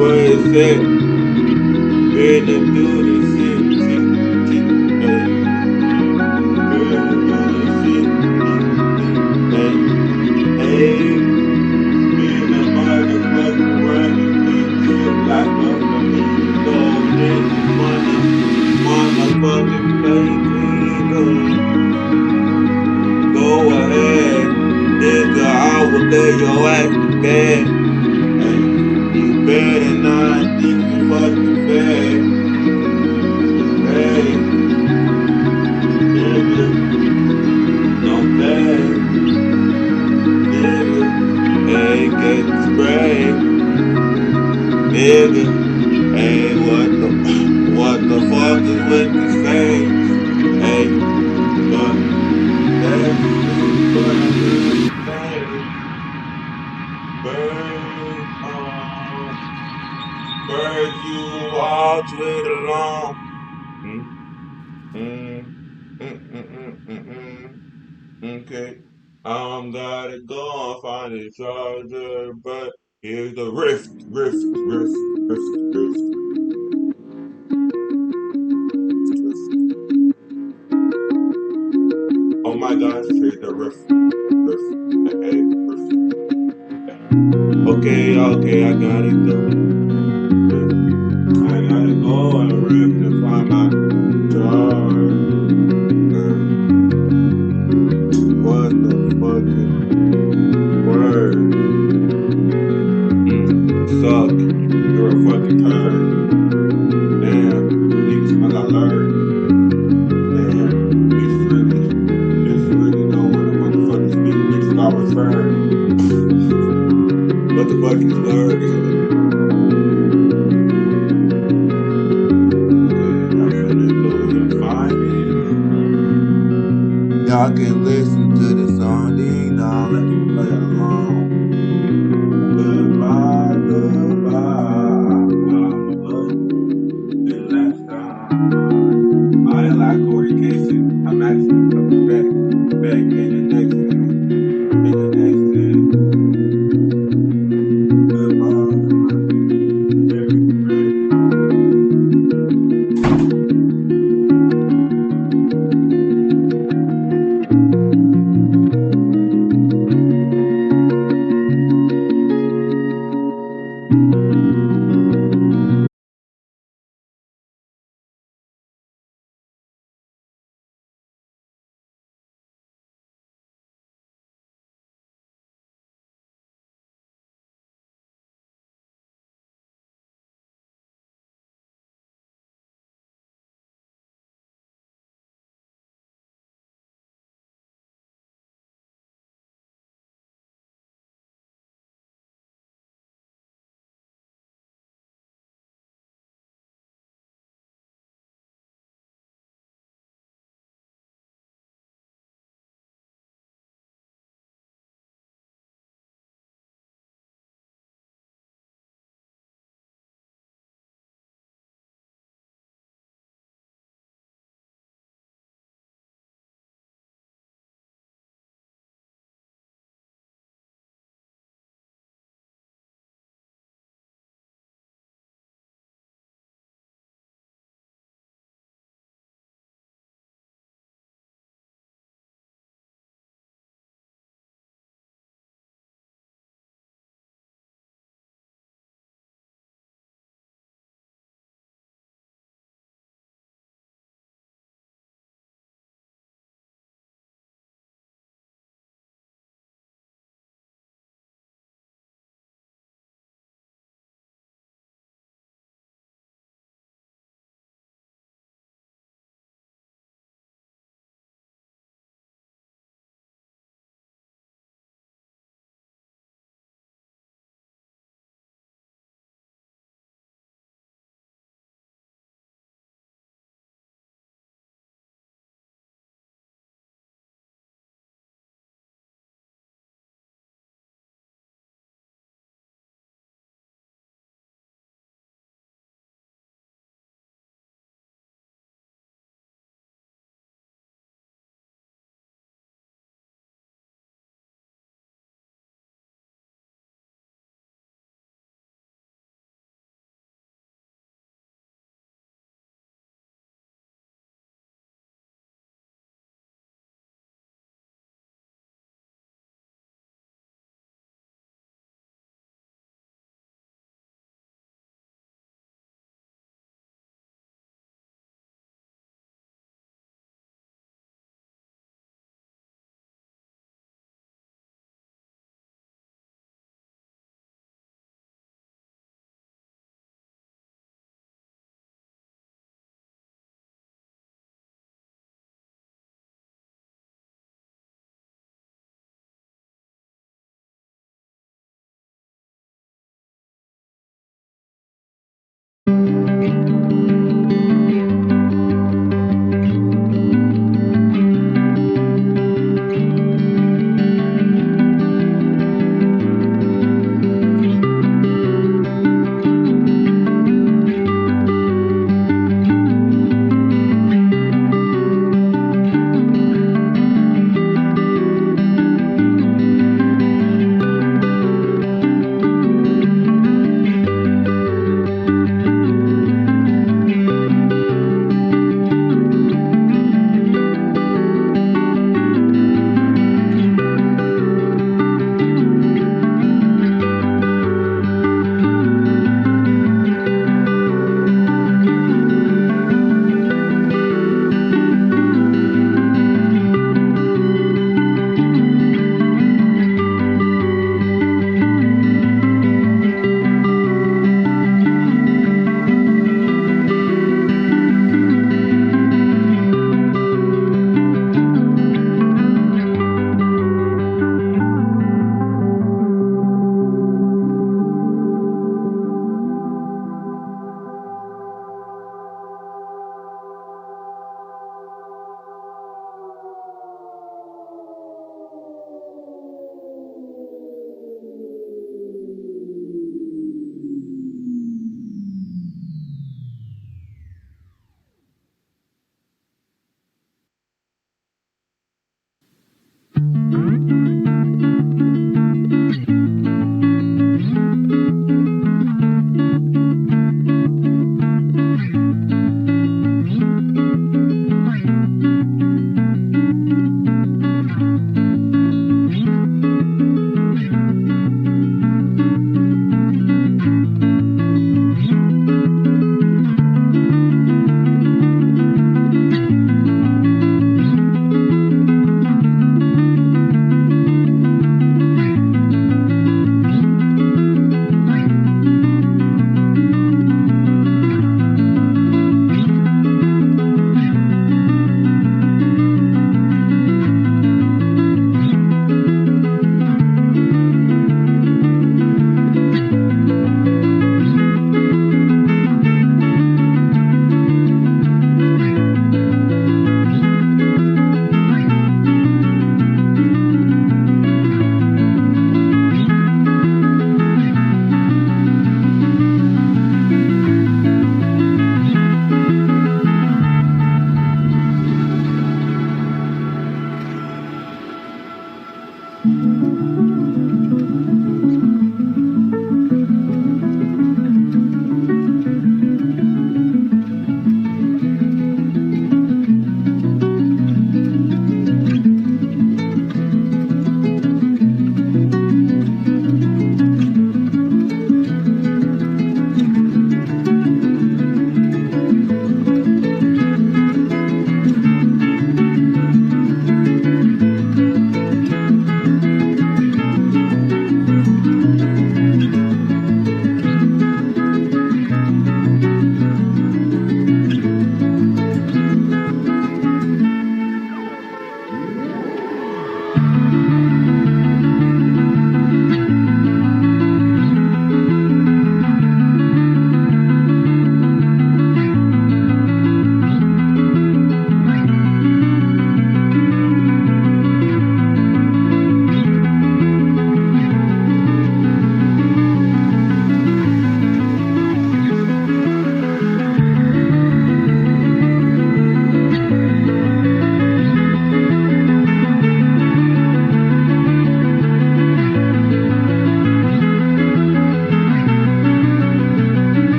what it said. Better do this shit. Hey. Better do this shit. Hey. Hey. Being a motherfucker running this shit like a flamingo. This motherfucking fake go ahead, nigga, I will lay your ass bad. Hey, you better not think you fucking bad. Hey, nigga, don't bad. Nigga, hey, get the spray. Nigga, hey, what the fuck is with this face? Hey, but that's what I really say. Birds you walk with along. Okay. I'm gotta go and find a charger, but here's the rift. Oh my gosh, here's the rift. Hey, rift. Okay, I gotta go. I gotta go and rift to find my charger. What the fucking word? Suck. You're a fucking turd. Damn. Niggas smell like lard. Damn. Bitches really know when the motherfuckers speak. Bitches always fur. What the fuck is word? Y'all can listen to the song, ding dong, let's play along. Goodbye. Till last time. I like Corey Casey. I'm actually coming back in the next thing. Goodbye. Very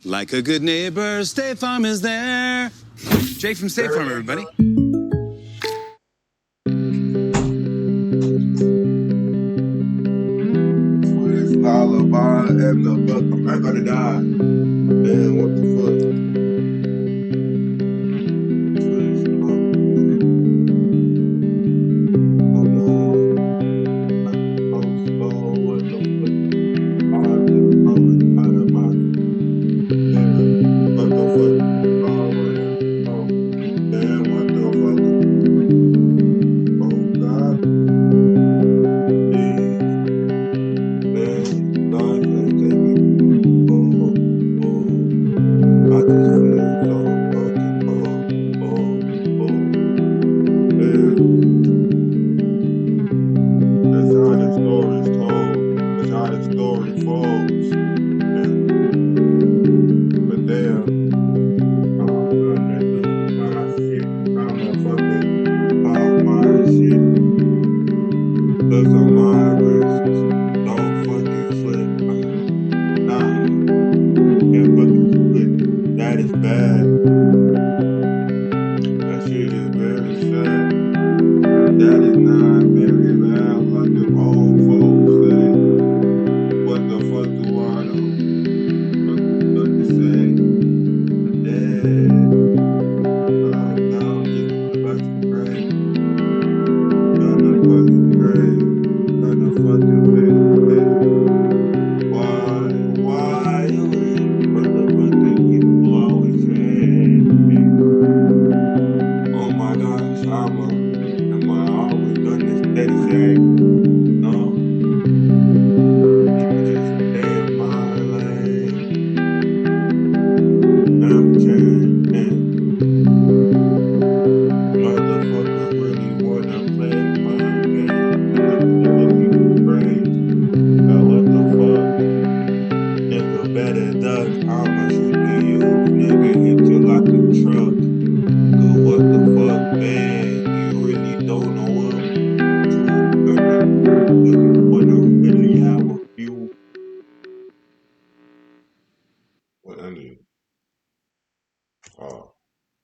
Like a good neighbor, State Farm is there. Jake from State Farm, everybody. Lullaby and the fuck, I'm not gonna die. Man, what the fuck?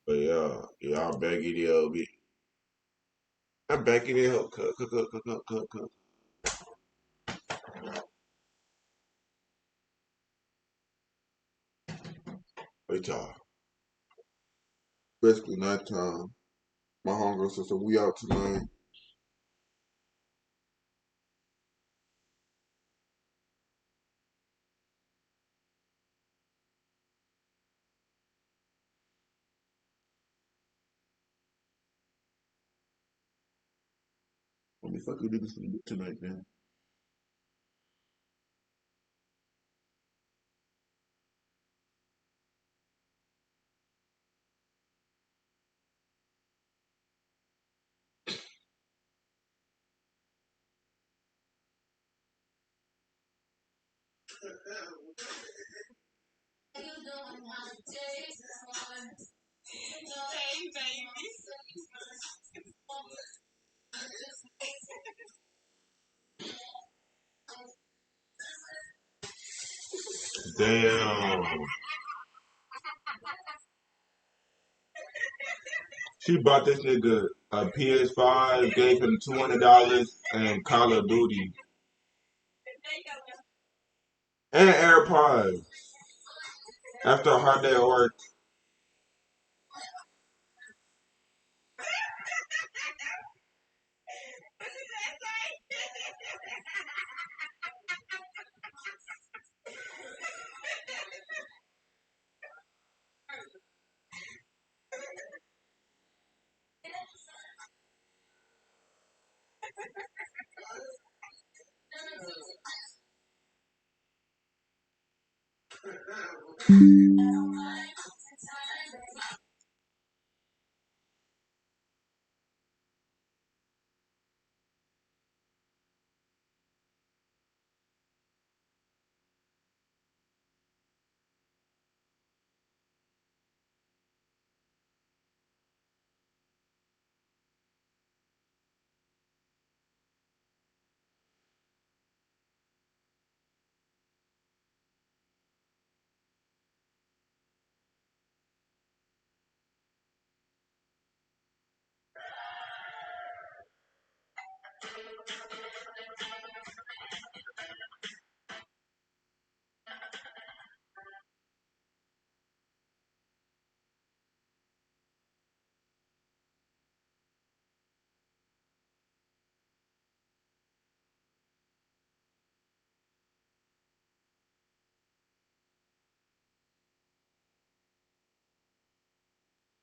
But y'all Becky DLB. I'm Becky the help cut. Wait y'all. Basically night time. My hunger sister, we out tonight. What the fuck you niggas gonna do tonight, man? Damn. She bought this nigga a PS5, gave him $200 and Call of Duty. And AirPods. After a hard day at work.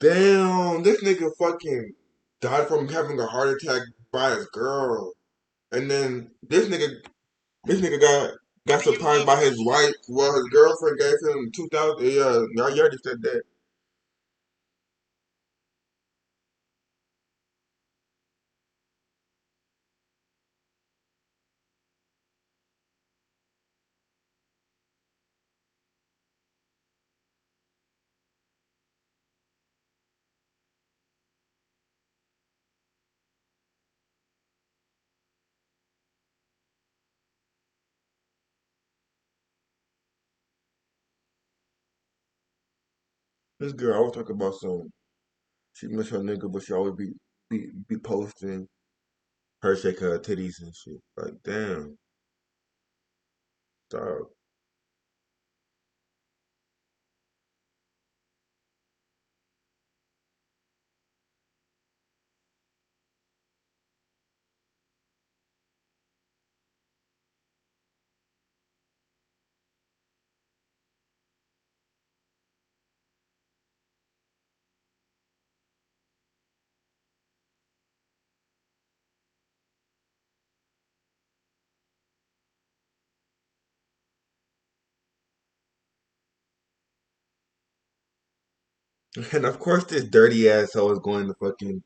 Damn, this nigga fucking died from having a heart attack by his girl. And then this nigga got surprised by his wife. Well, his girlfriend gave him 2,000. Yeah, you already said that. This girl always talk about she miss her nigga, but she always be posting her shaking her titties and shit. Like, damn. Dog. And of course this dirty asshole is going to fucking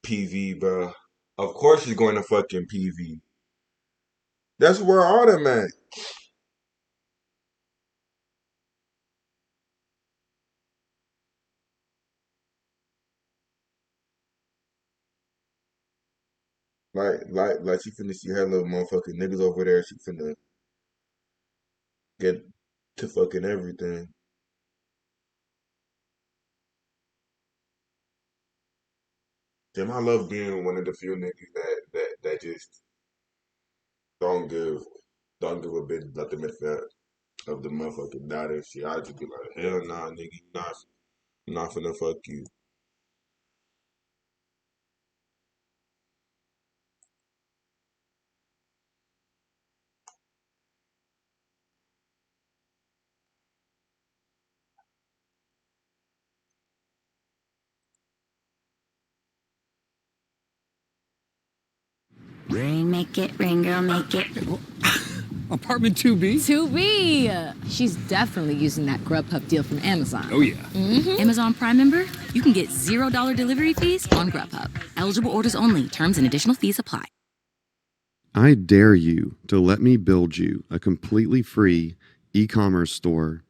PV, bro. Of course she's going to fucking PV. That's where all them at. Like she finna see her little motherfucking niggas over there. She finna get to fucking everything. Damn, I love being one of the few niggas that just don't give a bit about the benefit of the motherfucking doubt and shit. I just be like, hell nah, nigga, I'm not finna fuck you. Rain, make it, rain, girl, make it. Apartment 2B? 2B! She's definitely using that Grubhub deal from Amazon. Oh, yeah. Mm-hmm. Amazon Prime member? You can get $0 delivery fees on Grubhub. Eligible orders only. Terms and additional fees apply. I dare you to let me build you a completely free e-commerce store.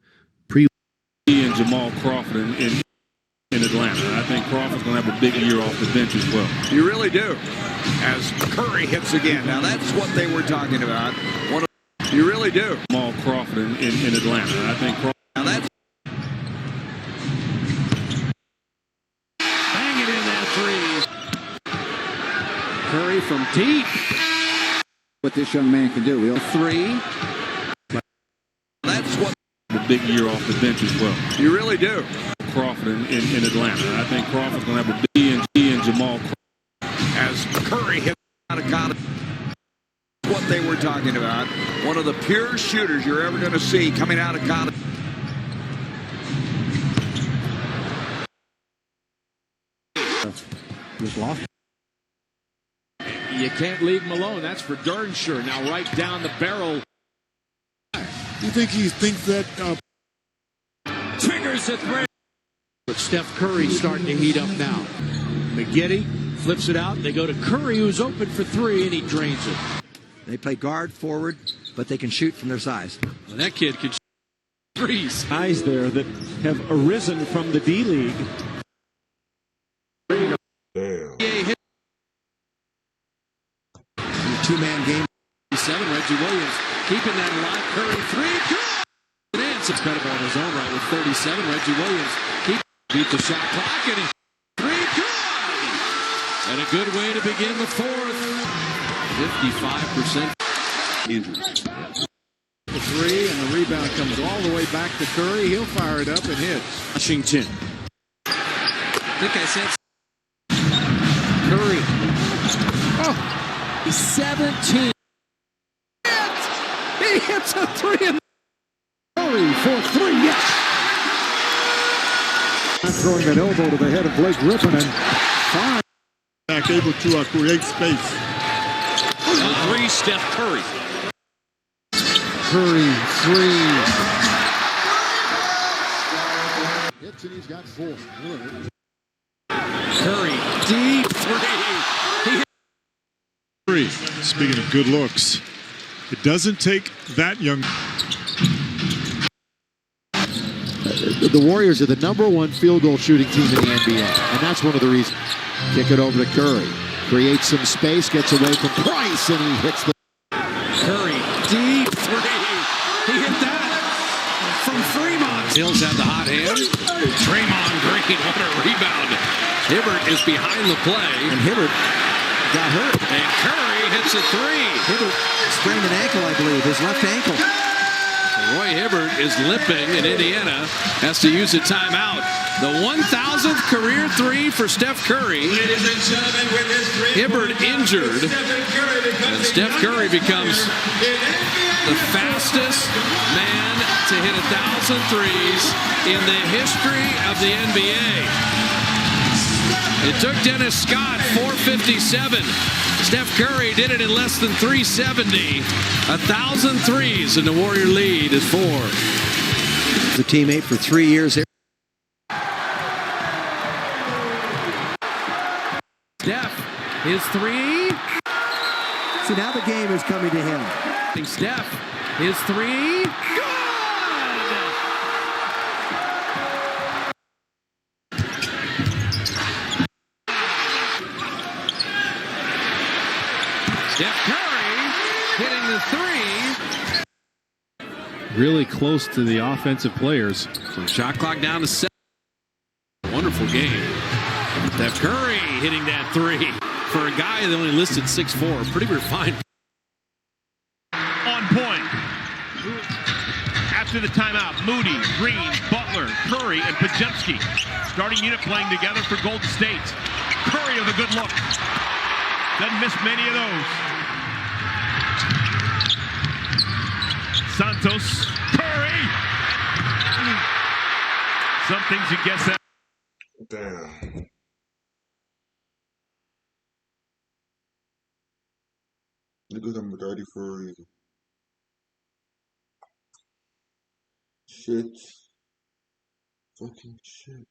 And Jamal Crawford in Atlanta. I think Crawford's going to have a big year off the bench as well. You really do. As Curry hits again. Now that's what they were talking about. You really do. Jamal Crawford in Atlanta. I think Crawford. Now that's. Bang it in that three. Curry from deep. What this young man can do. He'll three. That's what. A big year off the bench as well. You really do. Crawford in Atlanta. I think Crawford's going to have a big and Jamal Crawford. As Curry hits out of college. What they were talking about. One of the pure shooters you're ever going to see coming out of college. Just lost. You can't leave him alone. That's for darn sure. Now right down the barrel. You think he thinks that triggers the three? But Steph Curry's starting to heat up now. McGiddy flips it out. They go to Curry, who's open for three, and he drains it. They play guard, forward, but they can shoot from their size. Well, that kid can shoot threes. Guys there that have arisen from the D-League. Damn. Two-man game. 7, Reggie Williams keeping that alive. Curry, three, good! Nance is credible on his own right with 37. Reggie Williams beat the shot clock, and three, good! And a good way to begin the fourth. 55% injuries. The three, and the rebound comes all the way back to Curry. He'll fire it up and hits. Washington. I think I said Curry. Oh, 17. He hits a three. Curry for three. Yes. throwing that elbow to the head of Blake Griffin and fine. Back able to create space. Three, Steph Curry. Curry, three. Hits and he's got 4. Curry, deep three. Speaking of good looks, it doesn't take that young. The Warriors are the #1 field goal shooting team in the NBA, and that's one of the reasons. Kick it over to Curry. Creates some space, gets away from Price, and he hits the... Curry, deep three. He hit that from Fremont. Hills had the hot hand. Draymond Green, what a rebound. Hibbert is behind the play. And Hibbert got hurt. And Curry hits a three. Hibbert sprained an ankle, I believe, his left ankle. Roy Hibbert is limping, and Indiana has to use a timeout. The 1,000th career three for Steph Curry. Hibbert injured, and Steph Curry becomes the fastest man to hit 1,000 threes in the history of the NBA. It took Dennis Scott 457. Steph Curry did it in less than 370. 1,000 threes, and the Warrior lead is 4. The teammate for 3 years. Steph, his three. See, now the game is coming to him. Steph, his three. Steph Curry hitting the three. Really close to the offensive players. So shot clock down to 7. Wonderful game. Steph Curry hitting that three. For a guy that only listed 6'4", pretty refined. On point. After the timeout, Moody, Green, Butler, Curry, and Podziemski. Starting unit playing together for Golden State. Curry with a good look. Doesn't miss many of those. Santos, Curry. Some things you guess at. Damn. Niggas number 30 for a reason. Shit. Fucking shit.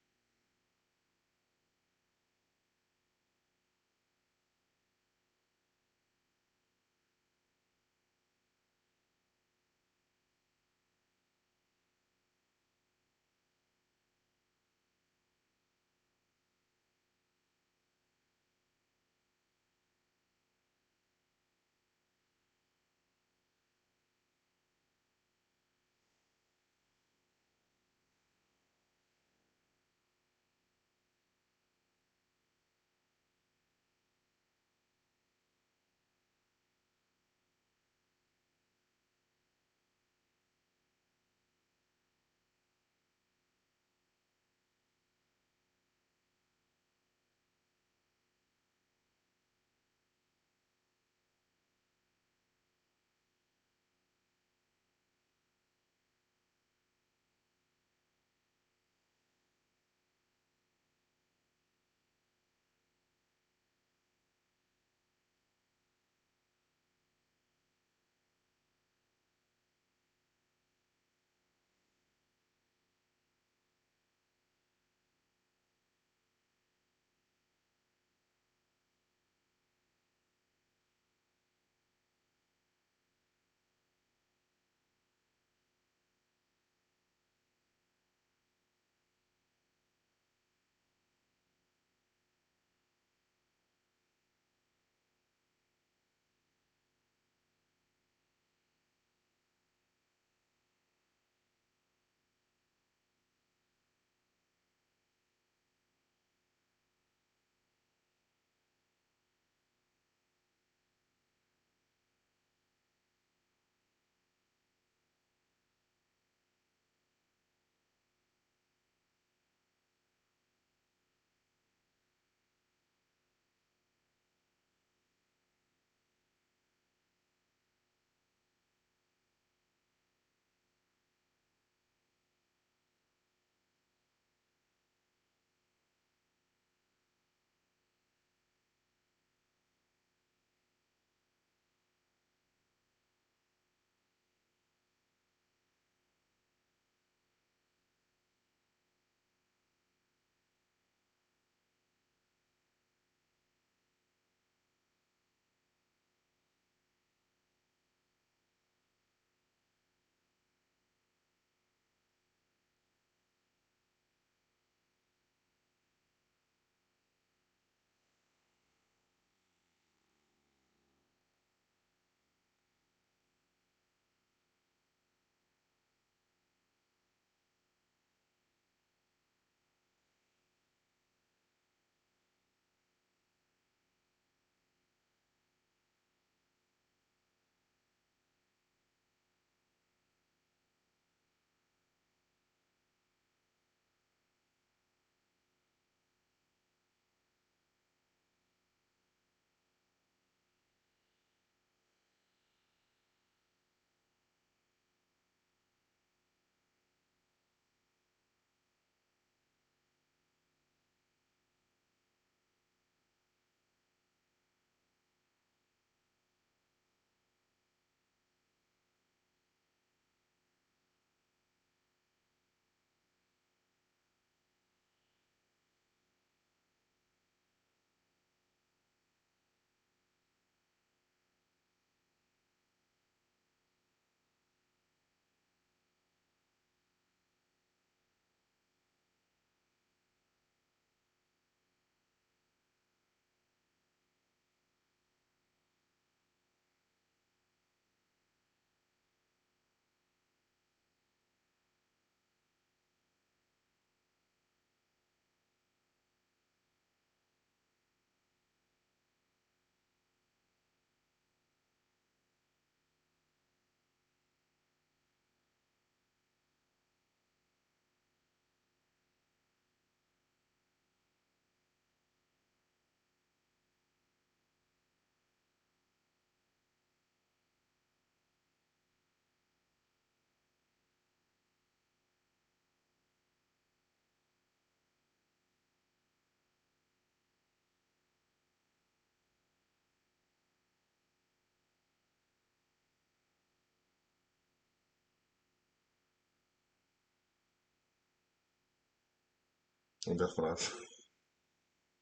And that's what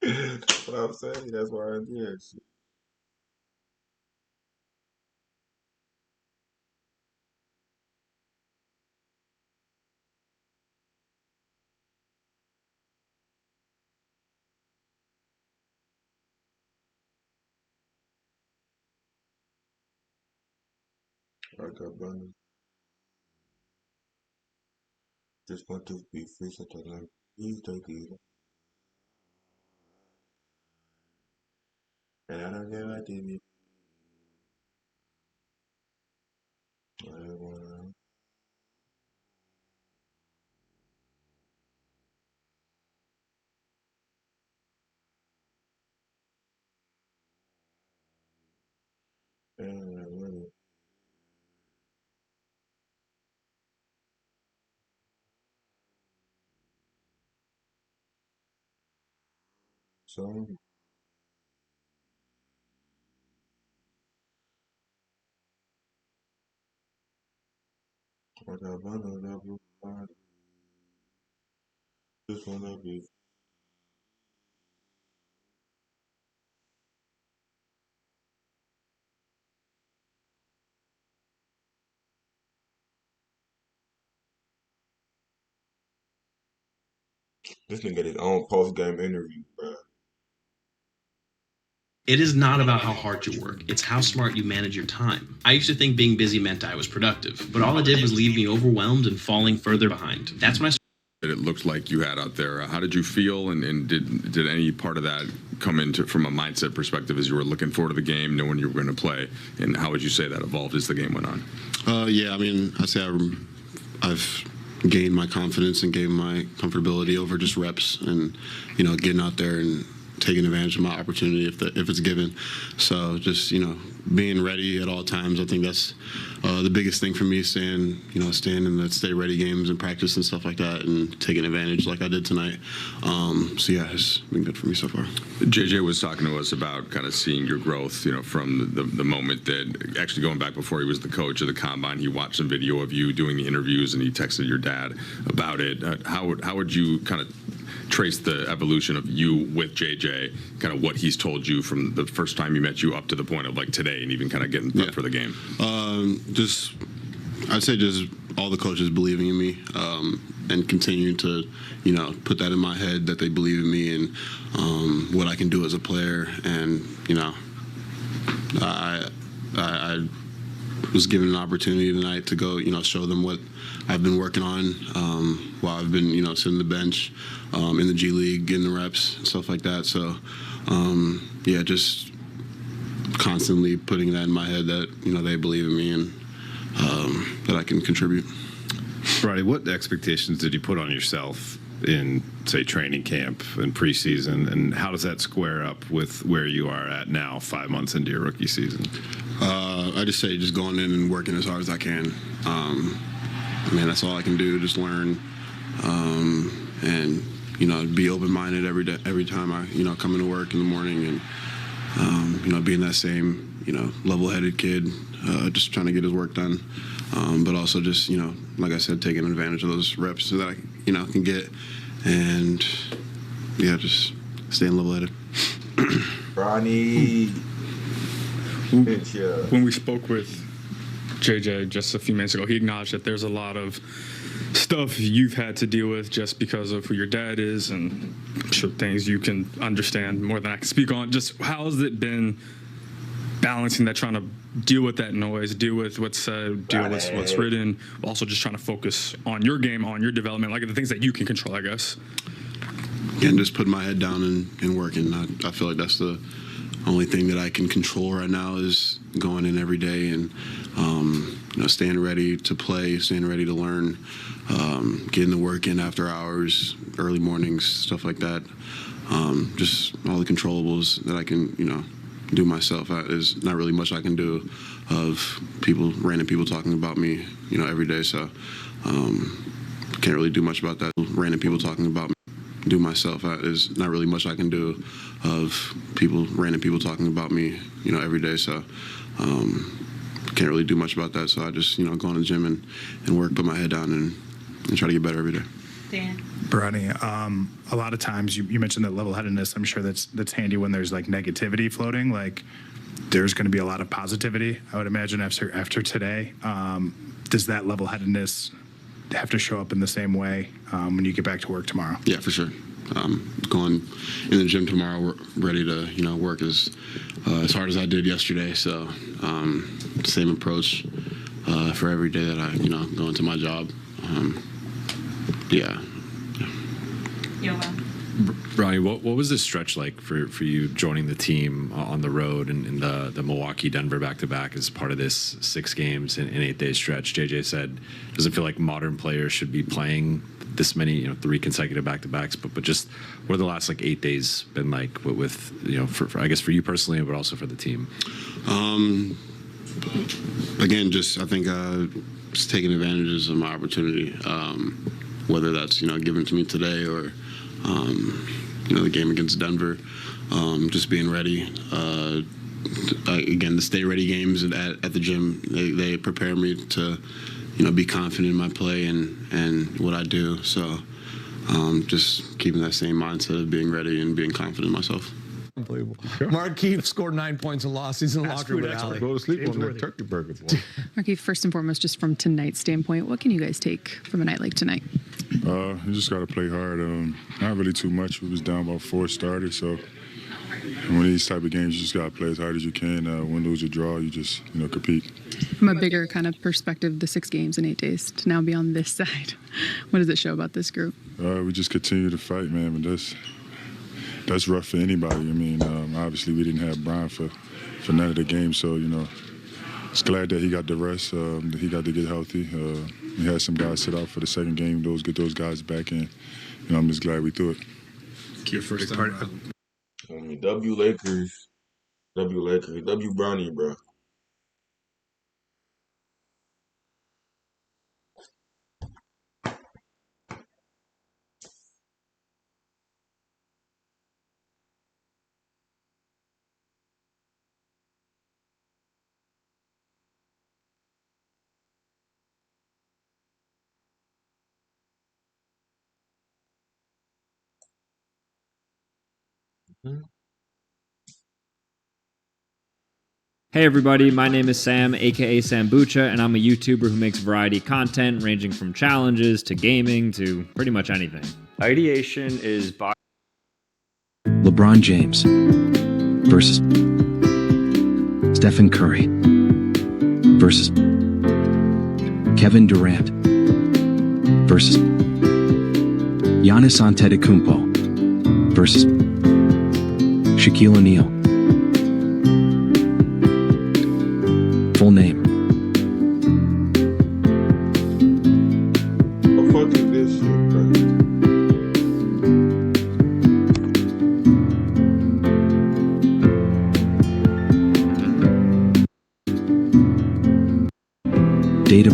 that's what I'm saying. That's why I did that shit. I got banned. Just want to be free so that like please take it. And I don't care what TV. I wanna and I wanna so I got banned on that blue card. Just wanna be this nigga got his own post game interview, bro. It is not about how hard you work, it's how smart you manage your time. I used to think being busy meant I was productive, but all it did was leave me overwhelmed and falling further behind. That's when I It looked like you had out there. How did you feel, and did any part of that come into from a mindset perspective as you were looking forward to the game, knowing you were going to play, and how would you say that evolved as the game went on? Yeah, I mean, I say I've gained my confidence and gained my comfortability over just reps and, you know, getting out there and taking advantage of my opportunity if it's given. So just, you know, being ready at all times. I think that's the biggest thing for me, staying in the stay ready games and practice and stuff like that, and taking advantage like I did tonight. So yeah, it's been good for me so far. JJ was talking to us about kind of seeing your growth, you know, from the moment that, actually going back before he was the coach of the Combine, he watched some video of you doing the interviews and he texted your dad about it. How would you kind of trace the evolution of you with JJ, kind of what he's told you from the first time you met you up to the point of like today, and even kind of getting prepped for the game? I'd say just all the coaches believing in me, and continuing to, you know, put that in my head that they believe in me and what I can do as a player. And, you know, I was given an opportunity tonight to go, you know, show them what I've been working on while I've been, you know, sitting the bench in the G League, getting the reps and stuff like that. So, yeah, just constantly putting that in my head that, you know, they believe in me and that I can contribute. Roddy, what expectations did you put on yourself in, say, training camp and preseason, and how does that square up with where you are at now, 5 months into your rookie season? I just say just going in and working as hard as I can. Man, that's all I can do, just learn and, you know, be open-minded every time I, you know, come into work in the morning, and, you know, being that same, you know, level-headed kid, just trying to get his work done. But also just, you know, like I said, taking advantage of those reps so that I, you know, can get, and, yeah, just staying level-headed. Ronnie. When we spoke with JJ just a few minutes ago, he acknowledged that there's a lot of stuff you've had to deal with just because of who your dad is, and I'm sure things you can understand more than I can speak on. Just how has it been balancing that, trying to deal with that noise, deal with what's said, deal with what's written, also just trying to focus on your game, on your development, like the things that you can control, I guess? And just putting my head down and working. I feel like that's the only thing that I can control right now, is going in every day and, you know, staying ready to play, staying ready to learn, getting the work in after hours, early mornings, stuff like that. Just all the controllables that I can, you know, do myself. There's not really much I can do of random people talking about me, you know, every day. So can't really do much about that. Random people talking about me, do myself. There's not really much I can do of random people talking about me, you know, every day. So can't really do much about that. So I just, you know, go in the gym and work, put my head down and try to get better every day. Dan. Bronny, a lot of times you mentioned that level-headedness. I'm sure that's handy when there's like negativity floating. Like there's going to be a lot of positivity, I would imagine, after today. Does that level-headedness have to show up in the same way when you get back to work tomorrow? Yeah, for sure. Going in the gym tomorrow, we're ready to work as hard as I did yesterday. So same approach for every day that I go into my job. Yeah. Bronny, what was this stretch like for you joining the team on the road in the Milwaukee Denver back-to-back as part of this 6 games in 8-day stretch? JJ said doesn't feel like modern players should be playing this many 3 consecutive back-to-backs, but just what are the last 8 days been like with for I guess for you personally, but also for the team? Again, I think just taking advantages of my opportunity, whether that's given to me today or the game against Denver, just being ready. Again, the stay ready games at the gym, they prepare me to be confident in my play and what I do. So just keeping that same mindset of being ready and being confident in myself. Unbelievable. Markieff scored 9 points and lost. He's in the locker room with Allie. Go to sleep on that turkey burger, boy. Markieff, first and foremost, just from tonight's standpoint, what can you guys take from a night like tonight? You just got to play hard. Not really too much. We was down about 4 starters, so when these type of games, you just got to play as hard as you can. Win, lose, or draw, you just compete. From a bigger kind of perspective, the 6 games in 8 days to now be on this side, what does it show about this group? We just continue to fight, man, but that's rough for anybody. I mean, obviously we didn't have Brian for none of the games, so it's glad that he got the rest, that he got to get healthy. He had some guys sit out for the second game. Get those guys back in. I'm just glad we threw it. Your first time. W Lakers, W Brownie, bro. Hey everybody, my name is Sam, aka Sambucha, and I'm a YouTuber who makes variety content ranging from challenges to gaming to pretty much anything. Ideation is by LeBron James versus Stephen Curry versus Kevin Durant versus Giannis Antetokounmpo versus Shaquille O'Neal. Full name. The fuck is this shit, bro? Date of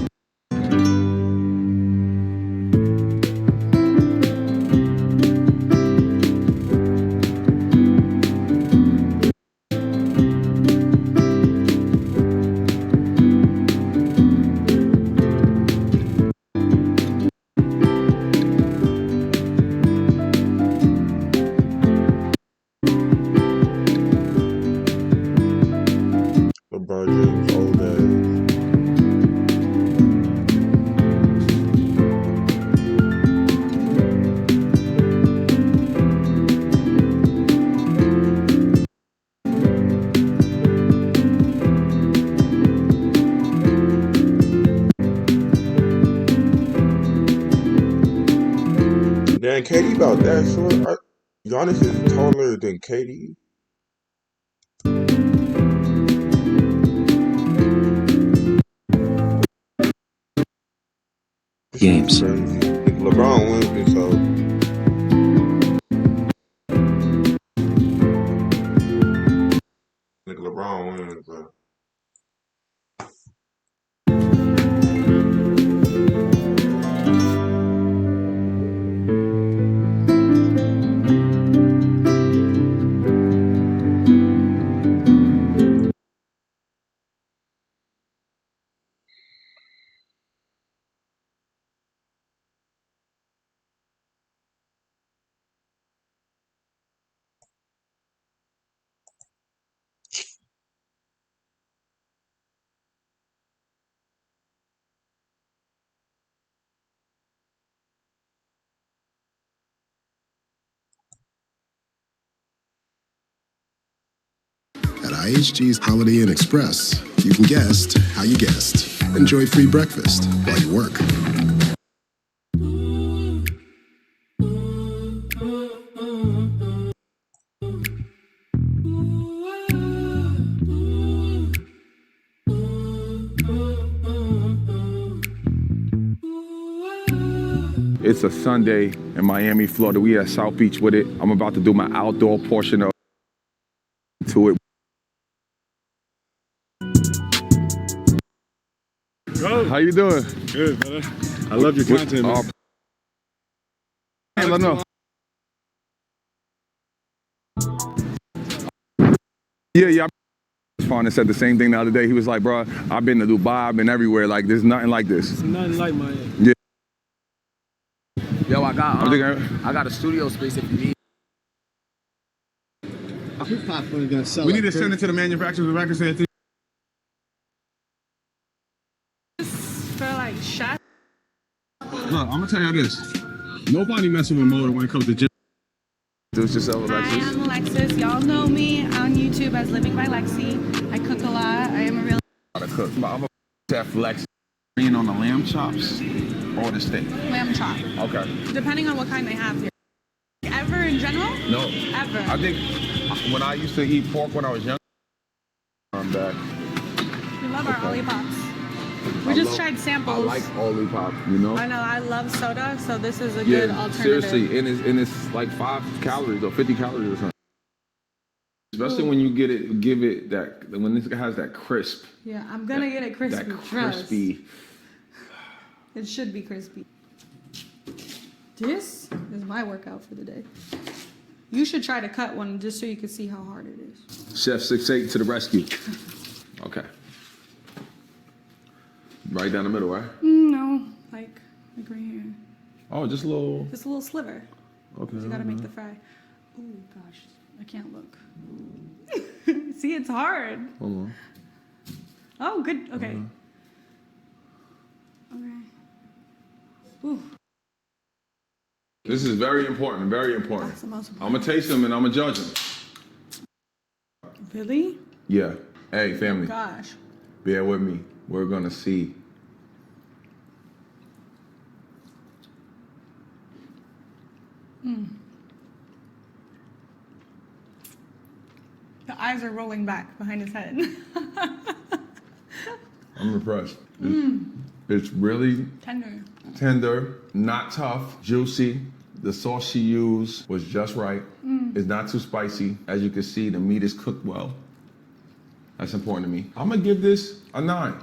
LeBron James, old ass. Damn, KD about that short. Giannis is taller than KD. games. Crazy. LeBron wins this, so. LeBron wins, bro. IHG's Holiday Inn Express, you can guest how you guest. Enjoy free breakfast while you work. It's a Sunday in Miami, Florida. We at South Beach with it. I'm about to do my outdoor portion of to it. How you doing? Good, brother. I love your content, man. Let me know. Yeah. Father said the same thing the other day. He was like, bro, I've been to Dubai, I've been everywhere. Like, there's nothing like this. It's nothing like Miami. Yeah. Yo, I got a studio space if you need. We need to send it to the manufacturers. The record said For like chef. Look, I'm gonna tell you this. Nobody messing with motor when it comes to gym. Introduce yourself, Alexis. Hi, I'm Alexis. Y'all know me on YouTube as Living by Lexi. I cook a lot. I am a real Cook. I'm a chef, Lex. Being on the lamb chops or the steak. lamb chop. Okay. Depending on what kind they have here. Ever in general? No. Ever. I think when I used to eat pork when I was young, I'm back. We love our Olippops. We just tried samples. I like Olipop, you know? I know, I love soda, so this is a good alternative. Seriously, and it's like 5 calories or 50 calories or something. Especially when you give it that, when this has that crisp. Yeah, I'm gonna get it crispy. That crispy. It should be crispy. This is my workout for the day. You should try to cut one just so you can see how hard it is. Chef 6'8" to the rescue. Okay. Right down the middle, right? No, like right here. Oh, just a little. Just a little sliver. Okay. You gotta make the fry. Oh gosh, I can't look. See, it's hard. Hold on. Oh, good. Okay. Okay. Ooh. This is very important, very important. That's the most I'm gonna taste them and I'm gonna judge them. Really? Yeah. Hey, family. Gosh. Bear with me. We're gonna see. The eyes are rolling back behind his head. I'm impressed. It's really Tender. not tough, juicy. The sauce she used was just right. It's not too spicy. As you can see, the meat is cooked well. That's important to me. I'm gonna give this a 9.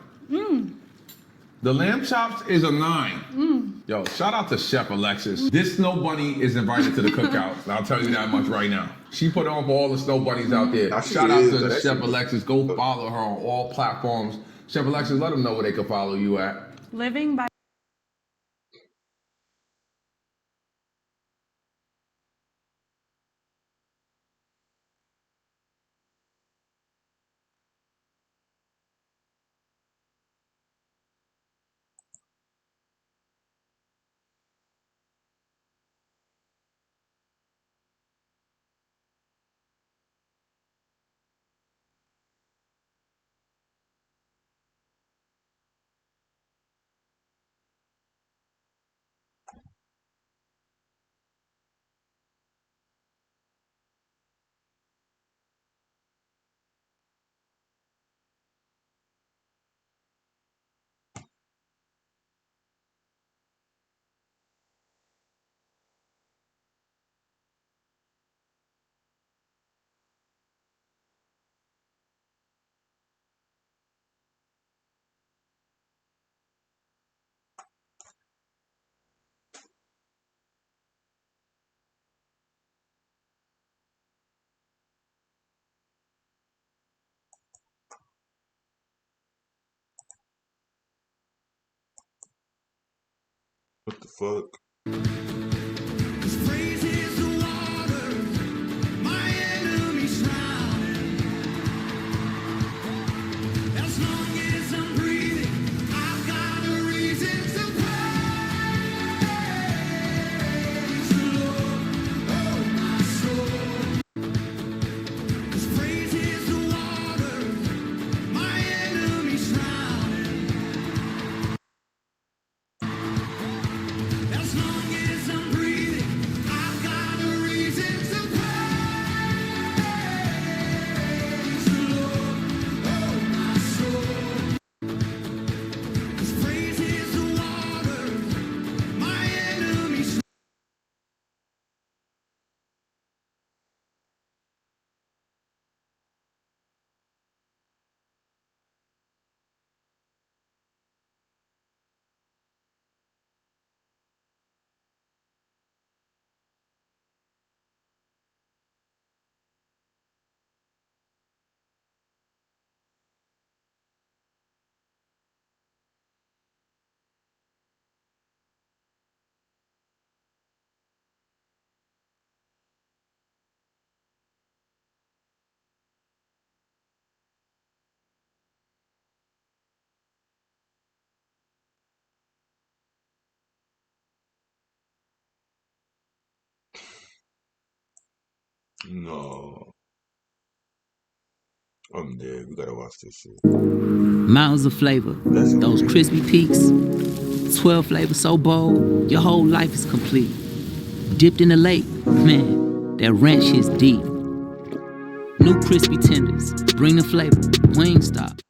The lamb chops is a 9. Yo, shout out to Chef Alexis. This Snow Bunny is invited to the cookout. I'll tell you that much right now. She put on for all the Snow Bunnies out there. Shout out to Chef Alexis. Go follow her on all platforms. Chef Alexis, let them know where they can follow you at. Living by What the fuck? No. I'm dead. We gotta watch this shit. Mountains of flavor, those crispy peaks, 12 flavors so bold, your whole life is complete. Dipped in the lake, man, that ranch hits deep. New crispy tenders, bring the flavor, Wingstop.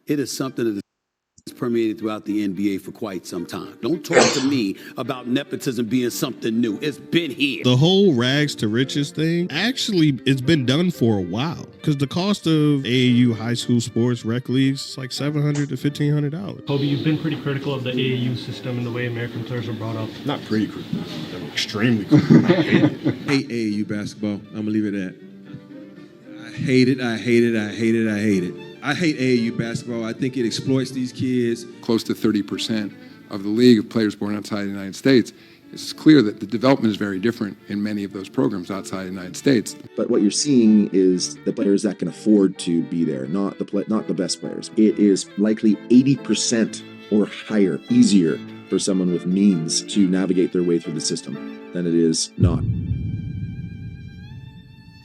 It is something that has permeated throughout the NBA for quite some time. Don't talk to me about nepotism being something new. It's been here. The whole rags to riches thing, actually, it's been done for a while. Because the cost of AAU high school sports rec leagues is like $700 to $1,500. Kobe, you've been pretty critical of the AAU system and the way American players are brought up. Not pretty critical. I'm extremely critical. I hate it. Hate AAU basketball. I'm gonna leave it at that. I hate it. I hate it. I hate it. I hate it. I hate AAU basketball. I think it exploits these kids. Close to 30% of the league of players born outside the United States. It's clear that the development is very different in many of those programs outside the United States. But what you're seeing is the players that can afford to be there, not the best players. It is likely 80% or higher, easier for someone with means to navigate their way through the system than it is not.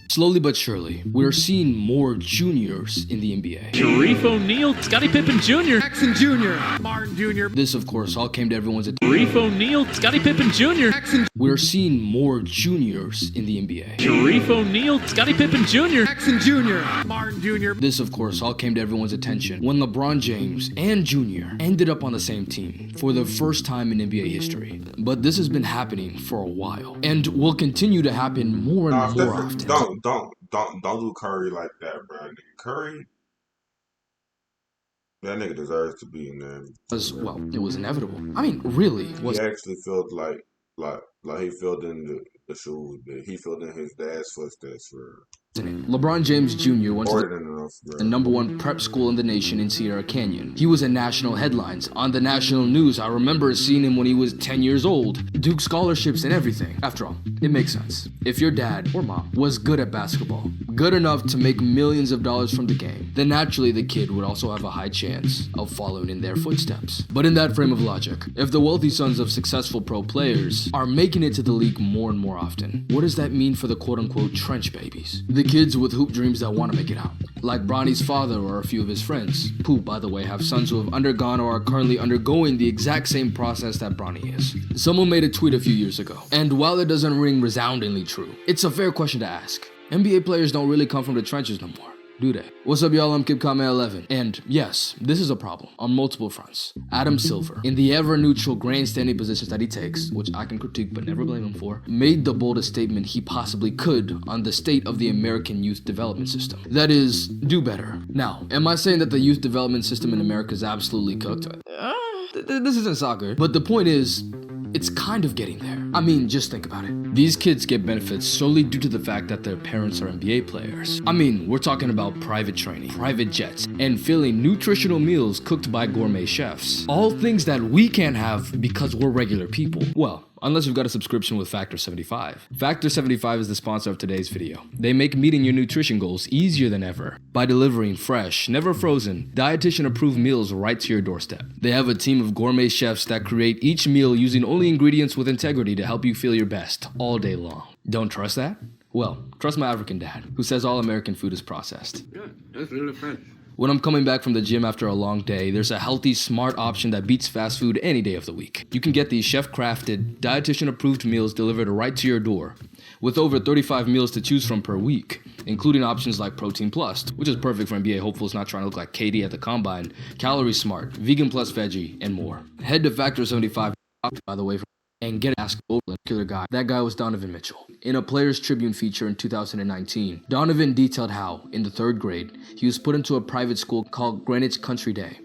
Slowly but surely, we're seeing more juniors in the NBA. Shareef O'Neal, Scottie Pippen Jr. Jackson Jr. Martin Jr. This, of course, all came to everyone's attention. Shareef O'Neal, Scottie Pippen Jr. We're seeing more juniors in the NBA. Shareef O'Neal, Scottie Pippen Jr. Jackson Jr. Martin Jr. This, of course, all came to everyone's attention when LeBron James and Jr. ended up on the same team for the first time in NBA history. But this has been happening for a while and will continue to happen more and more often. Don't do Curry like that, bro. Nigga, Curry, that nigga deserves to be in there. Well, it was inevitable. I mean, really. He actually felt like he filled in the shoes, but he filled in his dad's footsteps for. LeBron James Jr. went to the #1 prep school in the nation in Sierra Canyon. He was in national headlines, on the national news. I remember seeing him when he was 10 years old. Duke scholarships and everything. After all, it makes sense. If your dad or mom was good at basketball, good enough to make millions of dollars from the game, then naturally the kid would also have a high chance of following in their footsteps. But in that frame of logic, if the wealthy sons of successful pro players are making it to the league more and more often, what does that mean for the quote-unquote trench babies? The kids with hoop dreams that want to make it out. Like Bronny's father or a few of his friends, who, by the way, have sons who have undergone or are currently undergoing the exact same process that Bronny is. Someone made a tweet a few years ago, and while it doesn't ring resoundingly true, it's a fair question to ask. NBA players don't really come from the trenches no more, do they? What's up, y'all? I'm Kip Kame 11, and yes, this is a problem on multiple fronts. Adam Silver, in the ever-neutral grandstanding positions that he takes, which I can critique but never blame him for, made the boldest statement he possibly could on the state of the American youth development system. That is, do better. Now, am I saying that the youth development system in America is absolutely cooked? This isn't soccer, but the point is, it's kind of getting there. I mean, just think about it. These kids get benefits solely due to the fact that their parents are NBA players. I mean, we're talking about private training, private jets, and filling nutritional meals cooked by gourmet chefs. All things that we can't have because we're regular people. Well, unless you've got a subscription with Factor 75. Factor 75 is the sponsor of today's video. They make meeting your nutrition goals easier than ever by delivering fresh, never frozen, dietitian-approved meals right to your doorstep. They have a team of gourmet chefs that create each meal using only ingredients with integrity to help you feel your best all day long. Don't trust that? Well, trust my African dad, who says all American food is processed. Good. That's really fresh. When I'm coming back from the gym after a long day, there's a healthy, smart option that beats fast food any day of the week. You can get these chef-crafted, dietitian-approved meals delivered right to your door, with over 35 meals to choose from per week, including options like Protein Plus, which is perfect for NBA hopefuls not trying to look like Katie at the Combine, Calorie Smart, Vegan Plus Veggie, and more. Head to Factor 75, by the way, and get asked over the killer guy. That guy was Donovan Mitchell. In a Players Tribune feature in 2019, Donovan detailed how, in the 3rd grade, he was put into a private school called Greenwich Country Day,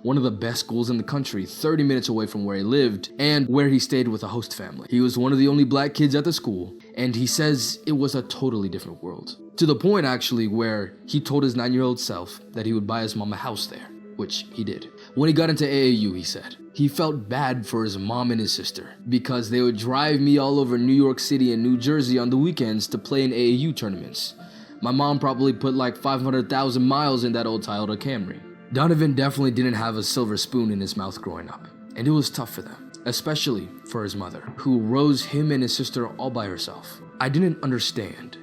one of the best schools in the country, 30 minutes away from where he lived, and where he stayed with a host family. He was one of the only black kids at the school, and he says it was a totally different world. To the point, actually, where he told his 9-year-old self that he would buy his mom a house there, which he did. When he got into AAU, he said, he felt bad for his mom and his sister because they would drive me all over New York City and New Jersey on the weekends to play in AAU tournaments. My mom probably put like 500,000 miles in that old Toyota Camry. Donovan definitely didn't have a silver spoon in his mouth growing up, and it was tough for them, especially for his mother, who rose him and his sister all by herself. I didn't understand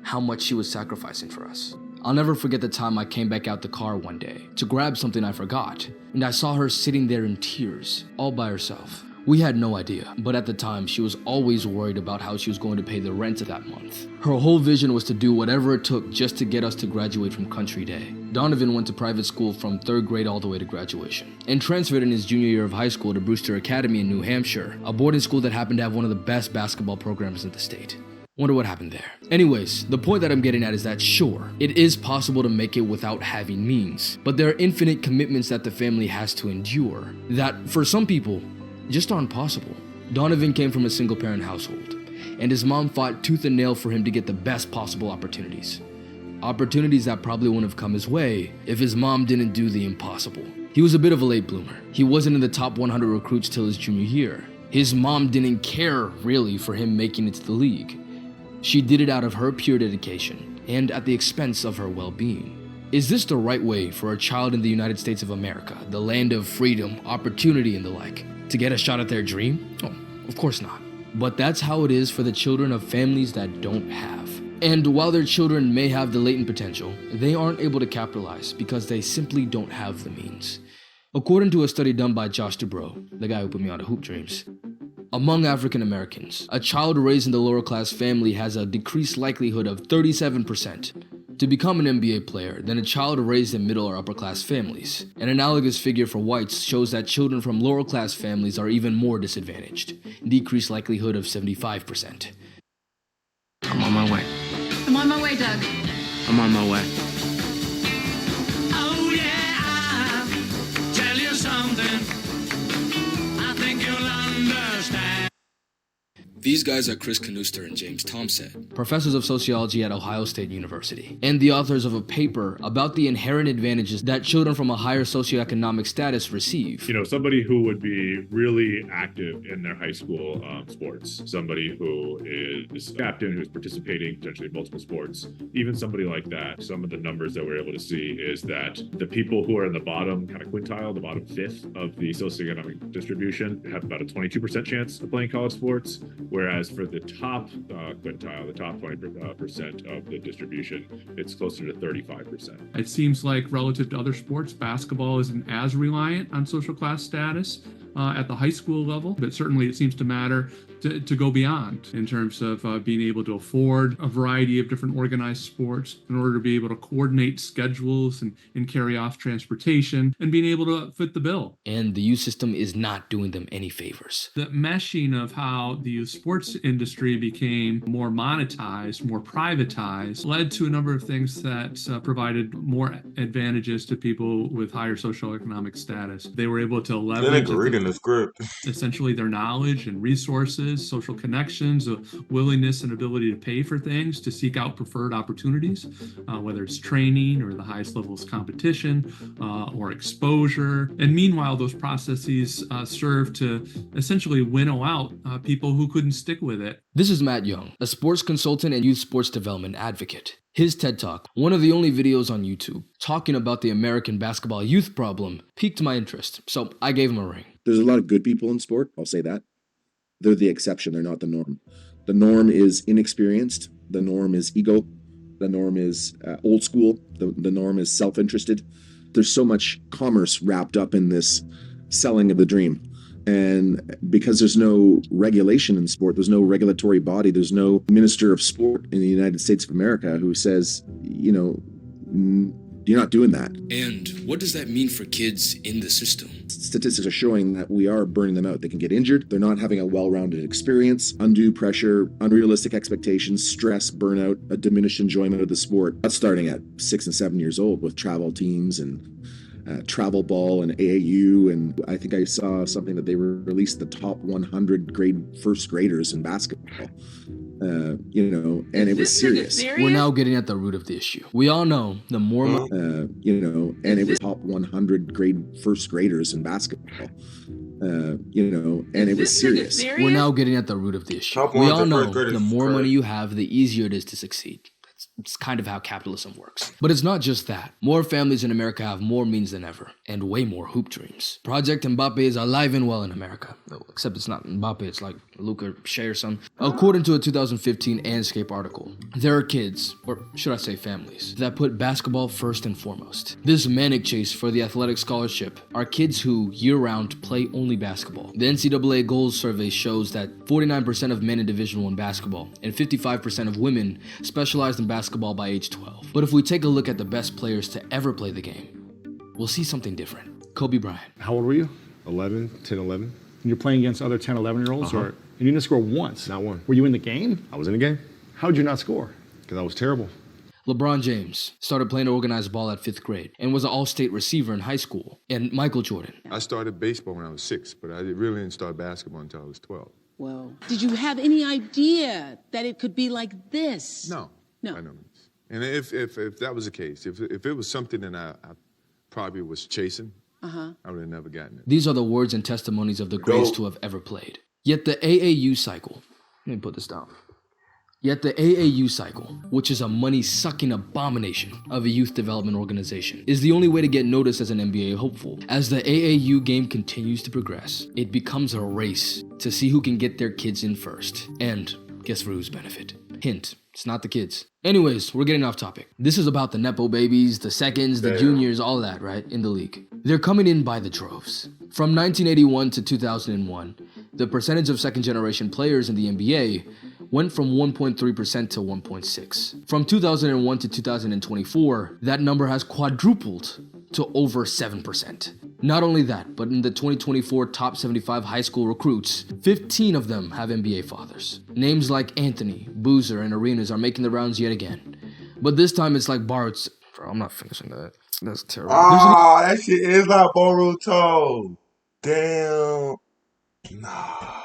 how much she was sacrificing for us. I'll never forget the time I came back out the car one day to grab something I forgot, and I saw her sitting there in tears, all by herself. We had no idea, but at the time, she was always worried about how she was going to pay the rent that month. Her whole vision was to do whatever it took just to get us to graduate from Country Day. Donovan went to private school from 3rd grade all the way to graduation, and transferred in his junior year of high school to Brewster Academy in New Hampshire, a boarding school that happened to have one of the best basketball programs in the state. Wonder what happened there. Anyways, the point that I'm getting at is that sure, it is possible to make it without having means, but there are infinite commitments that the family has to endure that, for some people, just aren't possible. Donovan came from a single parent household, and his mom fought tooth and nail for him to get the best possible opportunities. Opportunities that probably wouldn't have come his way if his mom didn't do the impossible. He was a bit of a late bloomer. He wasn't in the top 100 recruits till his junior year. His mom didn't care really for him making it to the league. She did it out of her pure dedication and at the expense of her well-being. Is this the right way for a child in the United States of America, the land of freedom, opportunity, and the like, to get a shot at their dream? Oh, of course not. But that's how it is for the children of families that don't have. And while their children may have the latent potential, they aren't able to capitalize because they simply don't have the means. According to a study done by Josh Dubrow, the guy who put me on to Hoop Dreams, among African Americans, a child raised in the lower class family has a decreased likelihood of 37% to become an NBA player than a child raised in middle or upper class families. An analogous figure for whites shows that children from lower class families are even more disadvantaged, decreased likelihood of 75%. I'm on my way. I'm on my way, Doug. I'm on my way. Oh yeah, I'll tell you something. I think you'll understand. These guys are Chris Knuster and James Tomset, professors of sociology at Ohio State University, and the authors of a paper about the inherent advantages that children from a higher socioeconomic status receive. You know, somebody who would be really active in their high school sports, somebody who is captain, who's participating potentially in multiple sports, even somebody like that, some of the numbers that we're able to see is that the people who are in the bottom kind of quintile, the bottom fifth of the socioeconomic distribution, have about a 22% chance of playing college sports. Whereas for the top quintile, the top 20% of the distribution, it's closer to 35%. It seems like relative to other sports, basketball isn't as reliant on social class status at the high school level, but certainly it seems to matter to go beyond in terms of being able to afford a variety of different organized sports in order to be able to coordinate schedules and carry off transportation and being able to fit the bill. And the youth system is not doing them any favors. The meshing of how the youth sports industry became more monetized, more privatized, led to a number of things that provided more advantages to people with higher socioeconomic status. They were able to leverage essentially their knowledge and resources, social connections, a willingness and ability to pay for things, to seek out preferred opportunities, whether it's training or the highest levels of competition or exposure. And meanwhile, those processes serve to essentially winnow out people who couldn't stick with it. This is Matt Young, a sports consultant and youth sports development advocate. His TED Talk, one of the only videos on YouTube, talking about the American basketball youth problem, piqued my interest, so I gave him a ring. There's a lot of good people in sport, I'll say that. They're the exception, they're not the norm. The norm is inexperienced, the norm is ego, the norm is old school, the norm is self-interested. There's so much commerce wrapped up in this selling of the dream. And because there's no regulation in sport, there's no regulatory body, there's no minister of sport in the United States of America who says, you know, you're not doing that. And what does that mean for kids in the system? Statistics are showing that we are burning them out. They can get injured. They're not having a well-rounded experience, undue pressure, unrealistic expectations, stress, burnout, a diminished enjoyment of the sport. That's starting at 6 and 7 years old with travel teams and travel ball and AAU. And I think I saw something that they released the top 100 first graders in basketball. You know, and it was serious. We're now getting at the root of the issue. We all know the more, you know, and it was top 100 first graders in basketball. You know, and it was serious. We're now getting at the root of the issue. We all know the more money you have, the easier it is to succeed. It's kind of how capitalism works. But it's not just that. More families in America have more means than ever, and way more hoop dreams. Project Mbappe is alive and well in America. Except it's not Mbappe, it's like Luca Shea or something. According to a 2015 Anscape article, there are kids, or should I say families, that put basketball first and foremost. This manic chase for the athletic scholarship are kids who, year-round, play only basketball. The NCAA Goals Survey shows that 49% of men in Division I basketball and 55% of women specialized in basketball by age 12. But if we take a look at the best players to ever play the game, we'll see something different. Kobe Bryant. How old were you? 11, 10, 11. And you're playing against other 10, 11-year-olds? Or, and you didn't score once? Not one. Were you in the game? I was in the game. How did you not score? Because I was terrible. LeBron James started playing organized ball at 5th grade and was an all-state receiver in high school. And Michael Jordan. I started baseball when I was 6, but I really didn't start basketball until I was 12. Well, did you have any idea that it could be like this? No. No. By no means. And if that was the case, if it was something that I probably was chasing, I would have never gotten it. These are the words and testimonies of the greatest to have ever played. Yet the AAU cycle, let me put this down. Yet the AAU cycle, which is a money-sucking abomination of a youth development organization, is the only way to get noticed as an NBA hopeful. As the AAU game continues to progress, it becomes a race to see who can get their kids in first. And guess for whose benefit? Hint, it's not the kids. Anyways, we're getting off topic. This is about the Nepo babies, the seconds, the juniors, all that, right, in the league. They're coming in by the droves. From 1981 to 2001, the percentage of second-generation players in the NBA went from 1.3% to 1.6%. From 2001 to 2024, that number has quadrupled to over 7%. Not only that, but in the 2024 top 75 high school recruits, 15 of them have NBA fathers. Names like Anthony, Boozer, and Arenas are making the rounds yet again. But this time it's like Bart's. Bro, I'm not finishing that. That's terrible. Oh, that shit is like Boruto. Damn. Nah.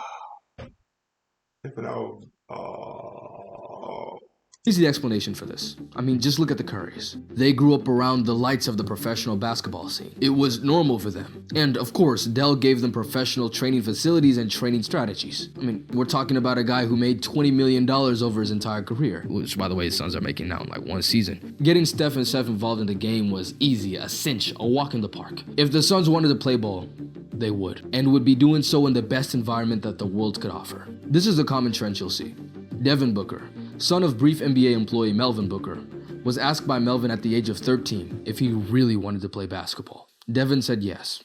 If it all. Oh. Here's the explanation for this. I mean, just look at the Currys. They grew up around the lights of the professional basketball scene. It was normal for them. And of course, Dell gave them professional training facilities and training strategies. I mean, we're talking about a guy who made $20 million over his entire career, which by the way, his Suns are making now in like one season. Getting Steph and Seth involved in the game was easy, a cinch, a walk in the park. If the Suns wanted to play ball, they would, and would be doing so in the best environment that the world could offer. This is a common trend you'll see. Devin Booker, son of brief NBA employee Melvin Booker, was asked by Melvin at the age of 13 if he really wanted to play basketball. Devin said yes.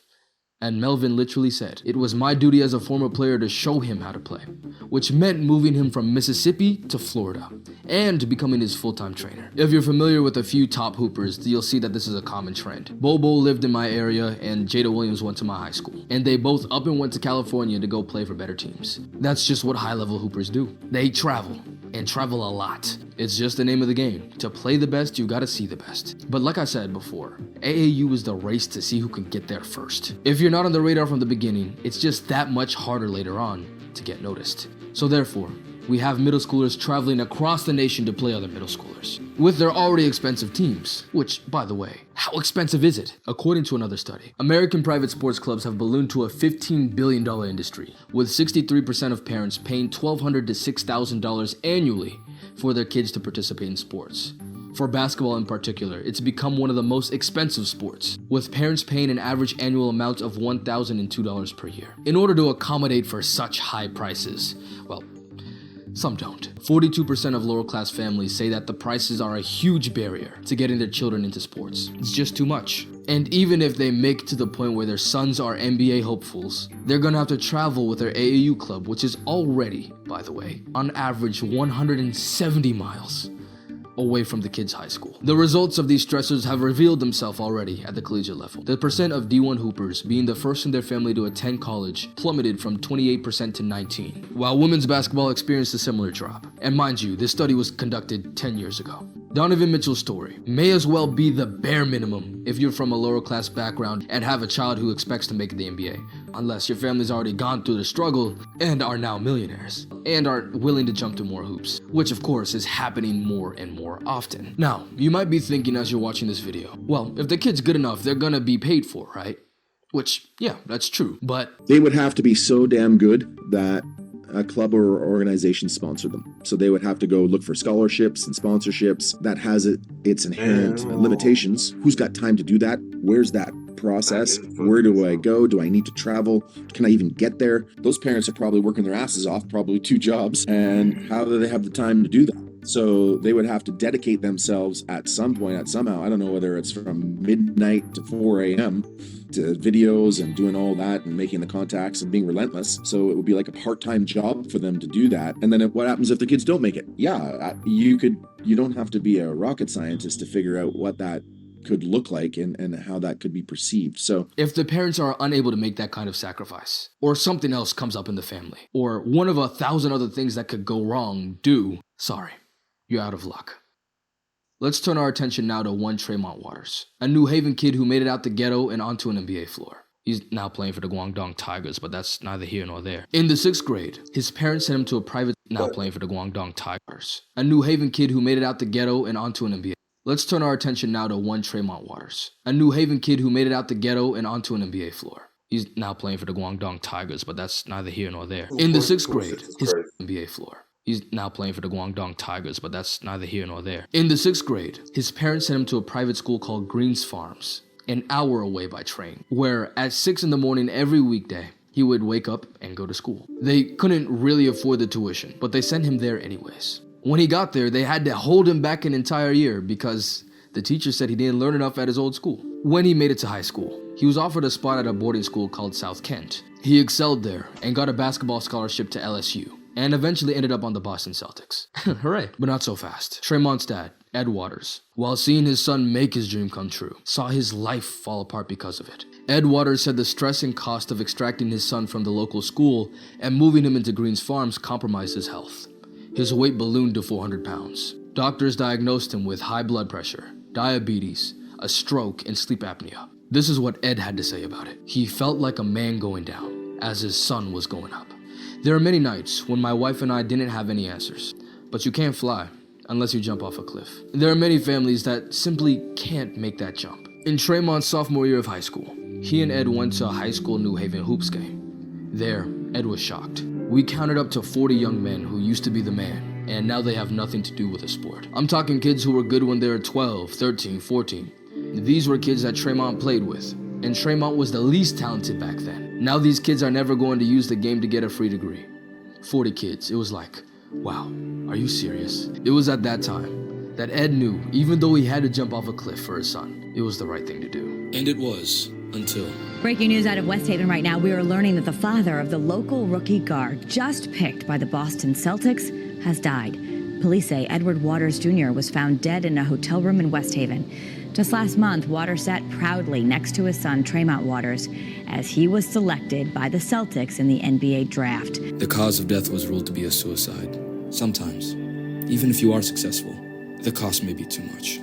And Melvin literally said, "It was my duty as a former player to show him how to play," which meant moving him from Mississippi to Florida and becoming his full-time trainer. If you're familiar with a few top hoopers, you'll see that this is a common trend. Bobo lived in my area and Jada Williams went to my high school, and they both up and went to California to go play for better teams. That's just what high-level hoopers do. They travel, and travel a lot. It's just the name of the game. To play the best, you gotta see the best. But like I said before, AAU is the race to see who can get there first. If you're not on the radar from the beginning, it's just that much harder later on to get noticed. So therefore, we have middle schoolers traveling across the nation to play other middle schoolers with their already expensive teams, which, by the way, how expensive is it? According to another study, American private sports clubs have ballooned to a $15 billion industry, with 63% of parents paying $1,200 to $6,000 annually for their kids to participate in sports. For basketball in particular, it's become one of the most expensive sports, with parents paying an average annual amount of $1,002 per year. In order to accommodate for such high prices, well, some don't. 42% of lower-class families say that the prices are a huge barrier to getting their children into sports. It's just too much. And even if they make it to the point where their sons are NBA hopefuls, they're gonna have to travel with their AAU club, which is already, by the way, on average 170 miles away from the kids' high school. The results of these stressors have revealed themselves already at the collegiate level. The percent of D1 hoopers being the first in their family to attend college plummeted from 28% to 19%, while women's basketball experienced a similar drop. And mind you, this study was conducted 10 years ago. Donovan Mitchell's story may as well be the bare minimum if you're from a lower class background and have a child who expects to make the NBA, unless your family's already gone through the struggle and are now millionaires, and are willing to jump to more hoops, which of course is happening more and more often. Now, you might be thinking as you're watching this video, well, if the kid's good enough, they're gonna be paid for, right? Which, yeah, that's true, but they would have to be so damn good that a club or organization sponsor them. So they would have to go look for scholarships and sponsorships. That has its inherent limitations. Who's got time to do that? Where's that process? Where do I go? Do I need to travel? Can I even get there? Those parents are probably working their asses off, probably 2 jobs. And how do they have the time to do that? So they would have to dedicate themselves at some point, somehow. I don't know whether it's from midnight to 4 a.m. to videos and doing all that and making the contacts and being relentless. So it would be like a part-time job for them to do that. And then what happens if the kids don't make it? Yeah, you don't have to be a rocket scientist to figure out what that could look like and how that could be perceived. So if the parents are unable to make that kind of sacrifice, or something else comes up in the family, or one of 1,000 other things that could go wrong sorry, you're out of luck. Let's turn our attention now to one Tremont Waters, a New Haven kid who made it out the ghetto and onto an NBA floor. He's now playing for the Guangdong Tigers, but that's neither here nor there. In the 6th grade, his parents sent him to a private now playing for the Guangdong Tigers, a New Haven kid who made it out the ghetto and onto an NBA. Let's turn our attention now to one Tremont Waters, a New Haven kid who made it out the ghetto and onto an NBA floor. He's now playing for the Guangdong Tigers, but that's neither here nor there. In the 6th grade, his NBA floor. He's now playing for the Guangdong Tigers, but that's neither here nor there. In the 6th grade, his parents sent him to a private school called Greens Farms, an hour away by train, where at 6 in the morning every weekday, he would wake up and go to school. They couldn't really afford the tuition, but they sent him there anyways. When he got there, they had to hold him back an entire year because the teacher said he didn't learn enough at his old school. When he made it to high school, he was offered a spot at a boarding school called South Kent. He excelled there and got a basketball scholarship to LSU, and eventually ended up on the Boston Celtics. Hooray. But not so fast. Tremont's dad, Ed Waters, while seeing his son make his dream come true, saw his life fall apart because of it. Ed Waters said the stress and cost of extracting his son from the local school and moving him into Greens Farms compromised his health. His weight ballooned to 400 pounds. Doctors diagnosed him with high blood pressure, diabetes, a stroke, and sleep apnea. This is what Ed had to say about it. He felt like a man going down, as his son was going up. There are many nights when my wife and I didn't have any answers, but you can't fly unless you jump off a cliff. There are many families that simply can't make that jump. In Tremont's sophomore year of high school, he and Ed went to a high school New Haven hoops game. There, Ed was shocked. We counted up to 40 young men who used to be the man, and now they have nothing to do with the sport. I'm talking kids who were good when they were 12, 13, 14. These were kids that Tremont played with, and Tremont was the least talented back then. Now these kids are never going to use the game to get a free degree. 40 kids, it was like, wow, are you serious? It was at that time that Ed knew, even though he had to jump off a cliff for his son, it was the right thing to do. And it was, until... Breaking news out of West Haven right now. We are learning that the father of the local rookie guard just picked by the Boston Celtics has died. Police say Edward Waters Jr. was found dead in a hotel room in West Haven. Just last month, Waters sat proudly next to his son, Tremont Waters, as he was selected by the Celtics in the NBA draft. The cause of death was ruled to be a suicide. Sometimes, even if you are successful, the cost may be too much.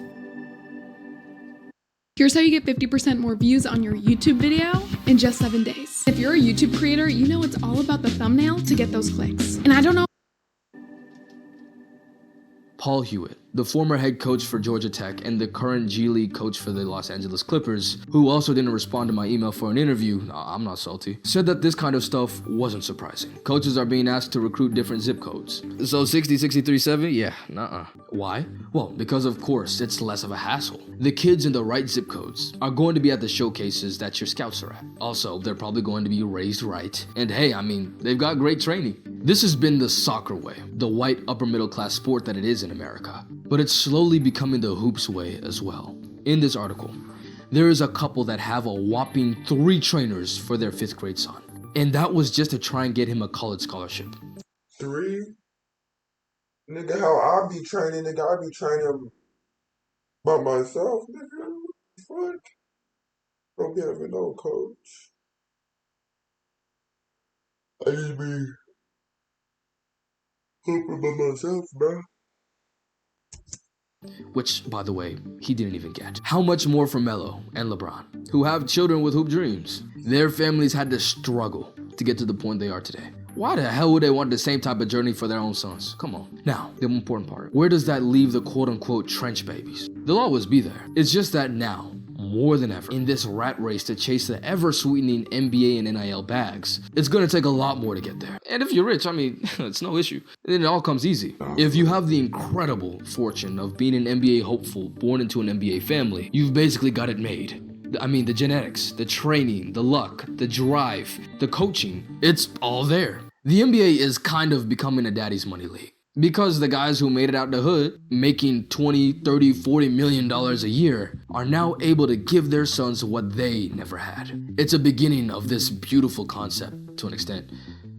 Here's how you get 50% more views on your YouTube video in just 7 days. If you're a YouTube creator, you know it's all about the thumbnail to get those clicks. And I don't know. Paul Hewitt, the former head coach for Georgia Tech and the current G League coach for the Los Angeles Clippers, who also didn't respond to my email for an interview, I'm not salty, said that this kind of stuff wasn't surprising. Coaches are being asked to recruit different zip codes. So 60, 63, 70? Yeah, nuh-uh. Why? Well, because of course, it's less of a hassle. The kids in the right zip codes are going to be at the showcases that your scouts are at. Also, they're probably going to be raised right. And hey, I mean, they've got great training. This has been the soccer way, the white upper middle class sport that it is in America. But it's slowly becoming the hoops way as well. In this article, there is a couple that have a whopping 3 trainers for their 5th grade son. And that was just to try and get him a college scholarship. 3? Nigga, how I be training, nigga, I be training by myself, nigga. What the fuck? Don't be having no coach. I just be hooping by myself, bro. Which, by the way, he didn't even get. How much more for Melo and LeBron, who have children with hoop dreams? Their families had to struggle to get to the point they are today. Why the hell would they want the same type of journey for their own sons? Come on. Now, the important part. Where does that leave the quote-unquote trench babies? They'll always be there. It's just that now, more than ever in this rat race to chase the ever-sweetening NBA and NIL bags. It's gonna take a lot more to get there. And if you're rich, I mean, it's no issue. Then it all comes easy. If you have the incredible fortune of being an NBA hopeful born into an NBA family, you've basically got it made. I mean, the genetics, the training, the luck, the drive, the coaching, it's all there. The NBA is kind of becoming a daddy's money league. Because the guys who made it out the hood, making $20, $30, $40 million a year, are now able to give their sons what they never had. It's a beginning of this beautiful concept, to an extent,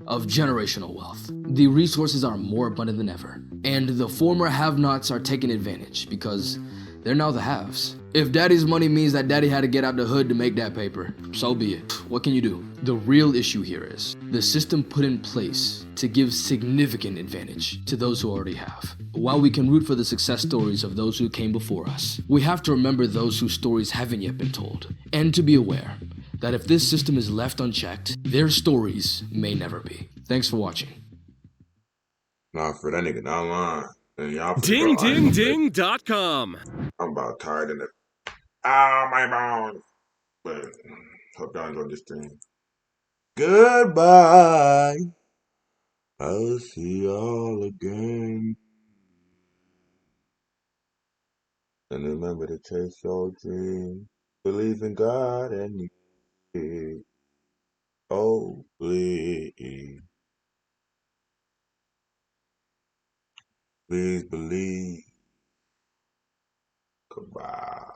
of generational wealth. The resources are more abundant than ever, and the former have-nots are taking advantage because they're now the haves. If daddy's money means that daddy had to get out the hood to make that paper, so be it. What can you do? The real issue here is the system put in place to give significant advantage to those who already have. While we can root for the success stories of those who came before us, we have to remember those whose stories haven't yet been told, and to be aware that if this system is left unchecked, their stories may never be. Thanks for watching. Nah, for that nigga not lying. DingDingDing.com. I'm about tired of it. Ah, my bones. But hope y'all enjoyed this stream. Goodbye. I'll see y'all again. And remember to chase your dream. Believe in God and you. Oh, please. Please believe. Goodbye.